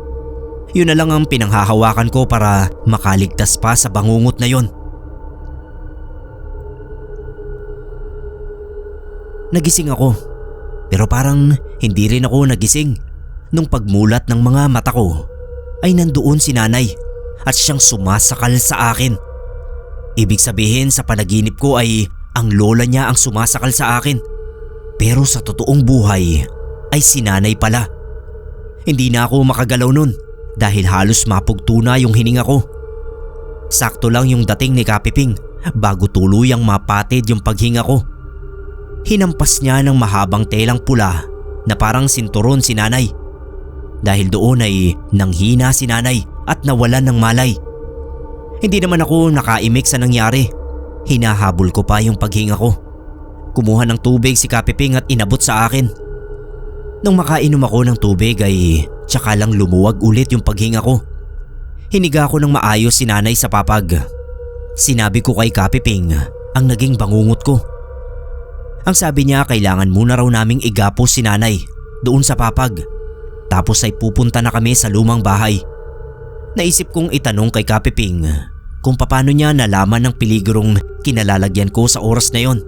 Yun na lang ang pinanghahawakan ko para makaligtas pa sa bangungot na yon. Nagising ako, pero parang hindi rin ako nagising. Nung pagmulat ng mga mata ko ay nandoon si nanay at siyang sumasakal sa akin. Ibig sabihin sa panaginip ko ay ang lola niya ang sumasakal sa akin. Pero sa totoong buhay ay si nanay pala. Hindi na ako makagalaw nun dahil halos mapugto na yung hininga ko. Sakto lang yung dating ni Kapiping bago tuluyang mapatid yung paghinga ko. Hinampas niya ng mahabang telang pula na parang sinturon si nanay. Dahil doon ay nanghina si nanay at nawalan ng malay. Hindi naman ako nakaimik sa nangyari. Hinahabol ko pa yung paghinga ko. Kumuha ng tubig si Kapiping at inabot sa akin. Nung makainom ako ng tubig ay tsaka lang lumuwag ulit yung paghinga ko. Hiniga ko ng maayos si nanay sa papag. Sinabi ko kay Kapiping ang naging bangungot ko. Ang sabi niya kailangan muna raw naming igapos si nanay doon sa papag. Tapos ay pupunta na kami sa lumang bahay. Naisip kong itanong kay Kapiping kung paano niya nalaman ng peligrong kinalalagyan ko sa oras na yon.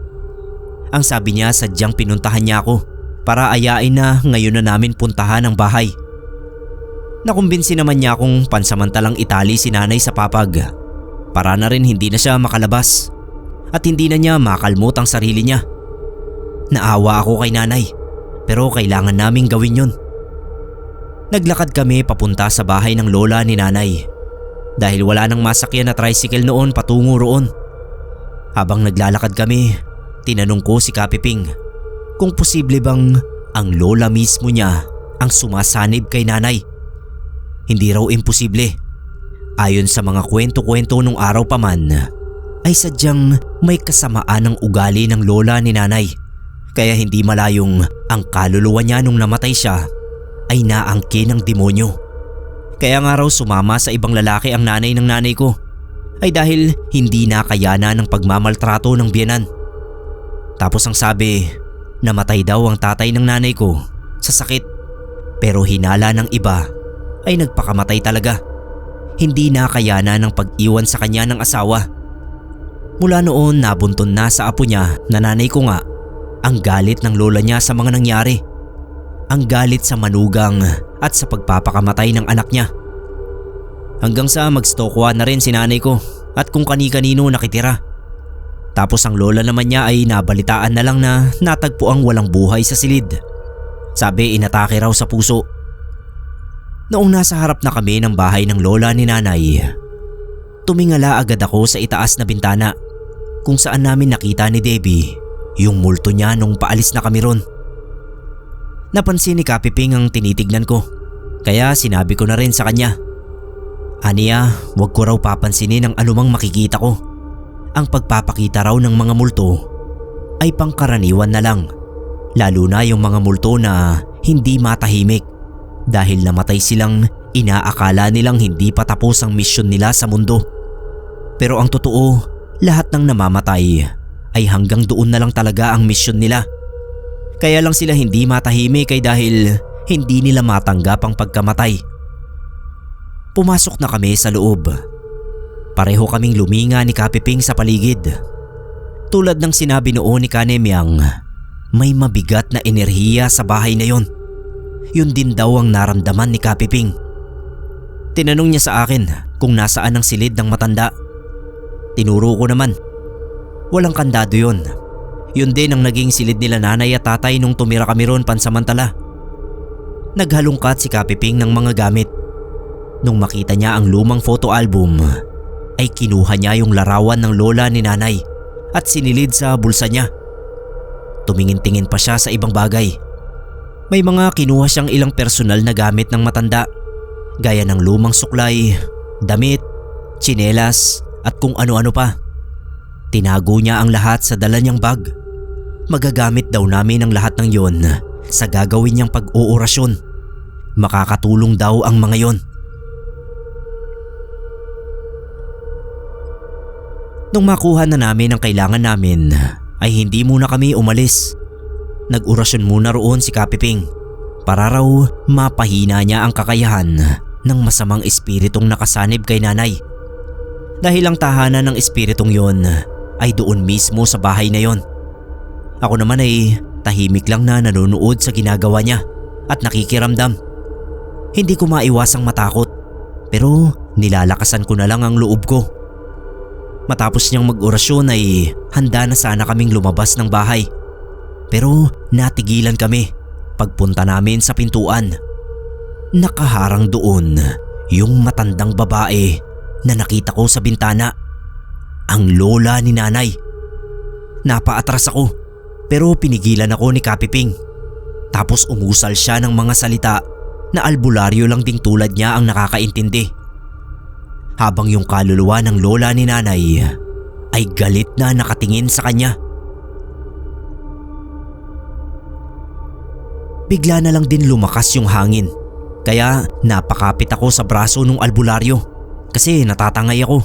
Ang sabi niya sadyang pinuntahan niya ako para ayain na ngayon na namin puntahan ang bahay. Nakumbinsi naman niya akong pansamantalang itali si nanay sa papag para na rin hindi na siya makalabas at hindi na niya makalmot ang sarili niya. Naawa ako kay nanay pero kailangan naming gawin yun. Naglakad kami papunta sa bahay ng lola ni nanay dahil wala nang masakyan na tricycle noon patungo roon. Habang naglalakad kami, tinanong ko si Kapiping kung posible bang ang lola mismo niya ang sumasanib kay nanay. Hindi raw imposible. Ayon sa mga kwento-kwento nung araw pa man, ay sadyang may kasamaan ng ugali ng lola ni nanay. Kaya hindi malayong ang kaluluwa niya nung namatay siya ay naangkin ng demonyo. Kaya nga raw sumama sa ibang lalaki ang nanay ng nanay ko ay dahil hindi nakayana ng pagmamaltrato ng biyenan. Tapos ang sabi, namatay daw ang tatay ng nanay ko sa sakit pero hinala ng iba ay nagpakamatay talaga. Hindi nakayana ng pag-iwan sa kanya ng asawa. Mula noon nabunton na sa apo niya na nanay ko nga ang galit ng lola niya sa mga nangyari. Ang galit sa manugang at sa pagpapakamatay ng anak niya. Hanggang sa magstokwa na rin si nanay ko at kung kani-kanino nakitira. Tapos ang lola naman niya ay nabalitaan na lang na natagpo ang walang buhay sa silid. Sabi inatake raw sa puso. Noong nasa harap na kami ng bahay ng lola ni nanay, tumingala agad ako sa itaas na bintana kung saan namin nakita ni Debbie yung multo niya nung paalis na kami ron. Napansin ni Kapiping ang tinitignan ko kaya sinabi ko na rin sa kanya. Aniya, wag ko raw papansinin ang anumang makikita ko. Ang pagpapakita raw ng mga multo ay pangkaraniwan na lang. Lalo na yung mga multo na hindi matahimik dahil namatay silang inaakala nilang hindi pa tapos ang misyon nila sa mundo. Pero ang totoo, lahat ng namamatay ay hanggang doon na lang talaga ang misyon nila. Kaya lang sila hindi matahimik ay dahil hindi nila matanggap ang pagkamatay. Pumasok na kami sa loob. Pareho kaming luminga ni Kapiping sa paligid. Tulad ng sinabi noon ni Kanemyang, may mabigat na enerhiya sa bahay na yon. yun din daw ang naramdaman ni Kapiping. Tinanong niya sa akin kung nasaan ang silid ng matanda. Tinuro ko naman. Walang kandado yun. Yun din ang naging silid nila nanay at tatay nung tumira kami roon pansamantala. Naghalungkat si Kapiping ng mga gamit. Nung makita niya ang lumang photo album, ay kinuha niya yung larawan ng lola ni nanay at sinilid sa bulsa niya. Tumingin-tingin pa siya sa ibang bagay. May mga kinuha siyang ilang personal na gamit ng matanda, gaya ng lumang suklay, damit, tsinelas at kung ano-ano pa. Tinago niya ang lahat sa dala niyang bag. Magagamit daw namin ang lahat ng yon sa gagawin niyang pag-oorasyon. Makakatulong daw ang mga yon. Nung makuha na namin ang kailangan namin, ay hindi muna kami umalis. Nag-orasyon muna roon si Kapiping para raw mapahina niya ang kakayahan ng masamang espiritong nakasanib kay nanay. Dahil ang tahanan ng espiritong yon ay doon mismo sa bahay na yon. Ako naman ay tahimik lang na nanonood sa ginagawa niya at nakikiramdam. Hindi ko maiwasang matakot, pero nilalakasan ko na lang ang loob ko. Matapos niyang mag-orasyon ay handa na sana kaming lumabas ng bahay. Pero natigilan kami pagpunta namin sa pintuan. Nakaharang doon yung matandang babae na nakita ko sa bintana. Ang lola ni nanay. Napaatras ako pero pinigilan ako ni Kapiping. Tapos umusal siya ng mga salita na albularyo lang ding tulad niya ang nakakaintindi. Habang yung kaluluwa ng lola ni nanay ay galit na nakatingin sa kanya. Bigla na lang din lumakas yung hangin, kaya napakapit ako sa braso ng albularyo kasi natatangay ako.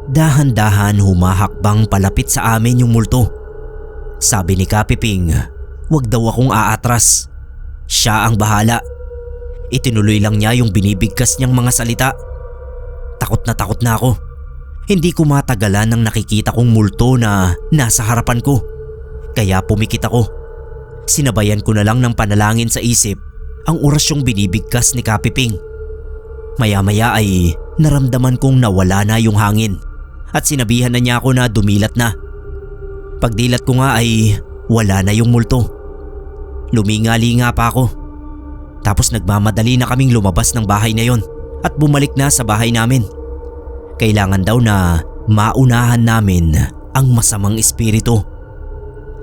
Dahan-dahan humahakbang palapit sa amin yung multo. Sabi ni Kapiping, wag daw akong aatras. Siya ang bahala. Itinuloy lang niya yung binibigkas niyang mga salita. Takot na ako. Hindi ko matagalan nang nakikita kong multo na nasa harapan ko. Kaya pumikit ako. Sinabayan ko na lang ng panalangin sa isip ang orasyong binibigkas ni Kapiping. Maya-maya ay naramdaman kong nawala na yung hangin at sinabihan na niya ako na dumilat na. Pagdilat ko nga ay wala na yung multo. Luminga-linga pa ako. Tapos nagmamadali na kaming lumabas ng bahay na yon at bumalik na sa bahay namin. Kailangan daw na maunahan namin ang masamang espiritu.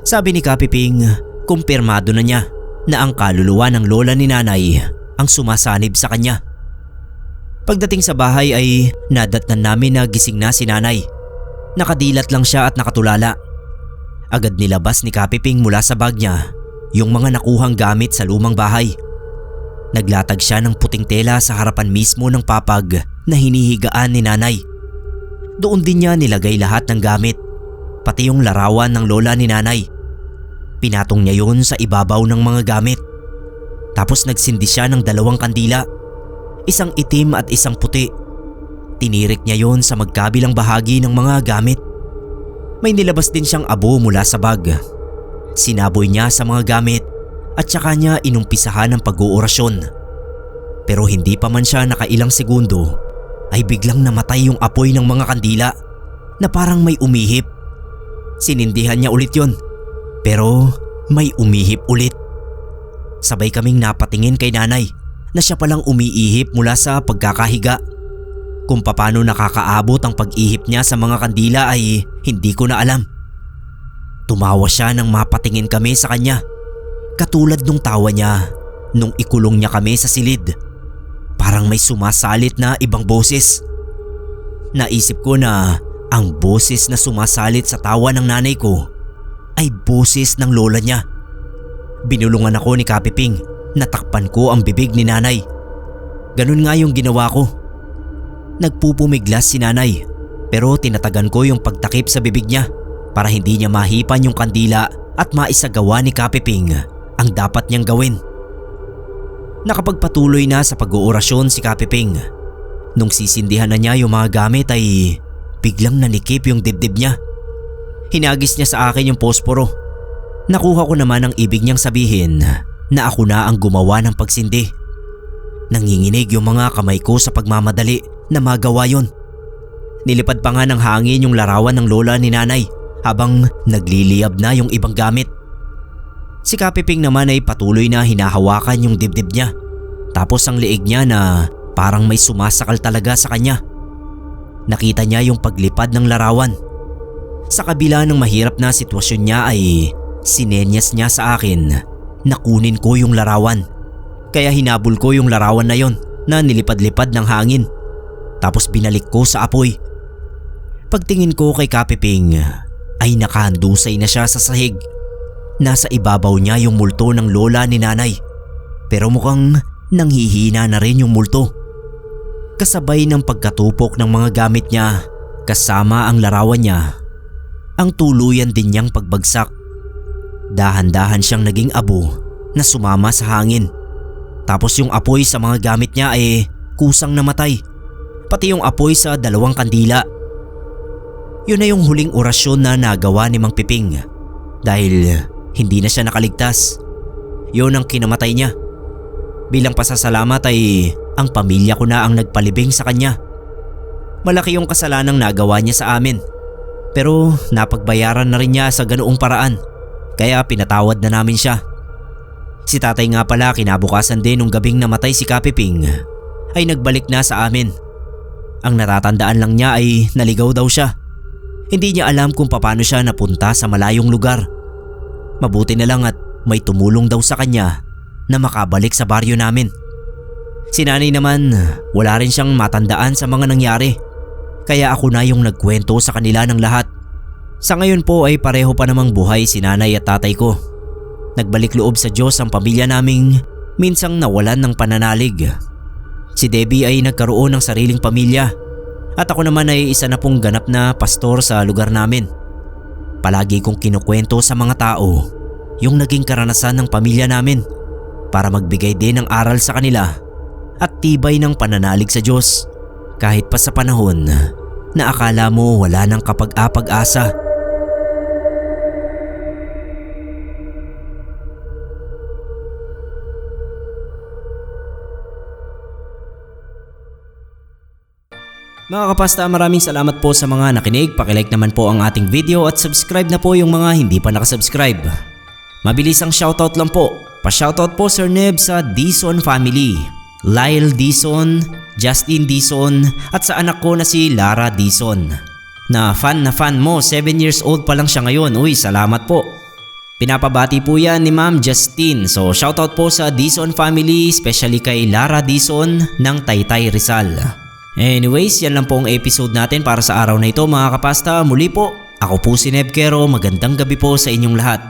Sabi ni Kapiping, kumpirmado na niya na ang kaluluwa ng lola ni nanay ang sumasanib sa kanya. Pagdating sa bahay ay nadatnan namin na gising na si nanay. Nakadilat lang siya at nakatulala. Agad nilabas ni Kapiping mula sa bag niya yung mga nakuhang gamit sa lumang bahay. Naglatag siya ng puting tela sa harapan mismo ng papag na hinihigaan ni nanay. Doon din niya nilagay lahat ng gamit, pati yung larawan ng lola ni nanay. Pinatong niya yun sa ibabaw ng mga gamit. Tapos nagsindi siya ng 2 kandila, isang itim at isang puti. Tinirik niya yun sa magkabilang bahagi ng mga gamit. May nilabas din siyang abo mula sa bag. Sinaboy niya sa mga gamit at saka niya inumpisahan ang pag-oorasyon. Pero hindi pa man siya nakailang segundo ay biglang namatay yung apoy ng mga kandila na parang may umihip. Sinindihan niya ulit yon, pero may umihip ulit. Sabay kaming napatingin kay nanay na siya palang umiihip mula sa pagkakahiga. Kung paano nakakaabot ang pag-ihip niya sa mga kandila ay hindi ko na alam. Tumawa siya nang mapatingin kami sa kanya. Katulad nung tawa niya nung ikulong niya kami sa silid. Parang may sumasalit na ibang boses. Naisip ko na ang boses na sumasalit sa tawa ng nanay ko ay boses ng lola niya. Binulungan ako ni Kapiping. Natakpan ko ang bibig ni nanay. Ganun nga yung ginawa ko. Nagpupumiglas si nanay pero tinatagan ko yung pagtakip sa bibig niya para hindi niya mahipan yung kandila at maisagawa ni Kapiping ang dapat niyang gawin. Nakapagpatuloy na sa pag-oorasyon si Kapiping. Nung sisindihan na niya yung mga gamit ay biglang nanikip yung dibdib niya. Hinagis niya sa akin yung posporo. Nakuha ko naman ang ibig niyang sabihin na ako na ang gumawa ng pagsindi. Nanginginig yung mga kamay ko sa pagmamadali na magawa yon. Nilipad pa nga ng hangin yung larawan ng lola ni nanay habang nagliliyab na yung ibang gamit. Si Kapiping naman ay patuloy na hinahawakan yung dibdib niya, tapos ang liig niya na parang may sumasakal talaga sa kanya. Nakita niya yung paglipad ng larawan. Sa kabila ng mahirap na sitwasyon niya ay sinenyas niya sa akin na kunin ko yung larawan. Kaya hinabol ko yung larawan na yon na nilipad-lipad ng hangin, tapos binalik ko sa apoy. Pagtingin ko kay Kapiping ay nakahandusay na siya sa sahig. Nasa ibabaw niya yung multo ng lola ni nanay, pero mukhang nanghihina na rin yung multo. Kasabay ng pagkatupok ng mga gamit niya kasama ang larawan niya, ang tuluyan din niyang pagbagsak. Dahan-dahan siyang naging abo na sumama sa hangin. Tapos yung apoy sa mga gamit niya ay kusang namatay, pati yung apoy sa 2 kandila. Yun na yung huling orasyon na nagawa ni Mang Piping dahil hindi na siya nakaligtas. Yun ang kinamatay niya. Bilang pasasalamat ay ang pamilya ko na ang nagpalibing sa kanya. Malaki yung kasalanang nagawa niya sa amin, pero napagbayaran na rin niya sa ganoong paraan, kaya pinatawad na namin siya. Si tatay nga pala, kinabukasan din nung gabing namatay si Kapiping ay nagbalik na sa amin. Ang natatandaan lang niya ay naligaw daw siya. Hindi niya alam kung paano siya napunta sa malayong lugar. Mabuti na lang at may tumulong daw sa kanya na makabalik sa baryo namin. Si nanay naman, wala rin siyang matandaan sa mga nangyari, kaya ako na yung nagkwento sa kanila ng lahat. Sa ngayon po ay pareho pa namang buhay si nanay at tatay ko. Nagbalik loob sa Diyos ang pamilya naming minsang nawalan ng pananalig. Si Debbie ay nagkaroon ng sariling pamilya at ako naman ay isa na pong ganap na pastor sa lugar namin. Palagi kong kinukwento sa mga tao yung naging karanasan ng pamilya namin para magbigay din ng aral sa kanila at tibay ng pananalig sa Diyos kahit pa sa panahon na akala mo wala nang kapag-apag-asa. Mga kapasta, maraming salamat po sa mga nakinig. Pakilike naman po ang ating video at subscribe na po yung mga hindi pa nakasubscribe. Mabilis ang shoutout lang po. Pa-shoutout po Sir Neb sa Dizon family, Lyle Dizon, Justin Dizon at sa anak ko na si Lara Dizon. Na fan mo, 7 years old pa lang siya ngayon. Uy, salamat po. Pinapabati po yan ni Ma'am Justine. So shoutout po sa Dizon family, especially kay Lara Dizon ng Taytay Rizal. Anyways, yan lang po ang episode natin para sa araw na ito mga kapasta. Muli po, ako po si Neb Quero. Magandang gabi po sa inyong lahat.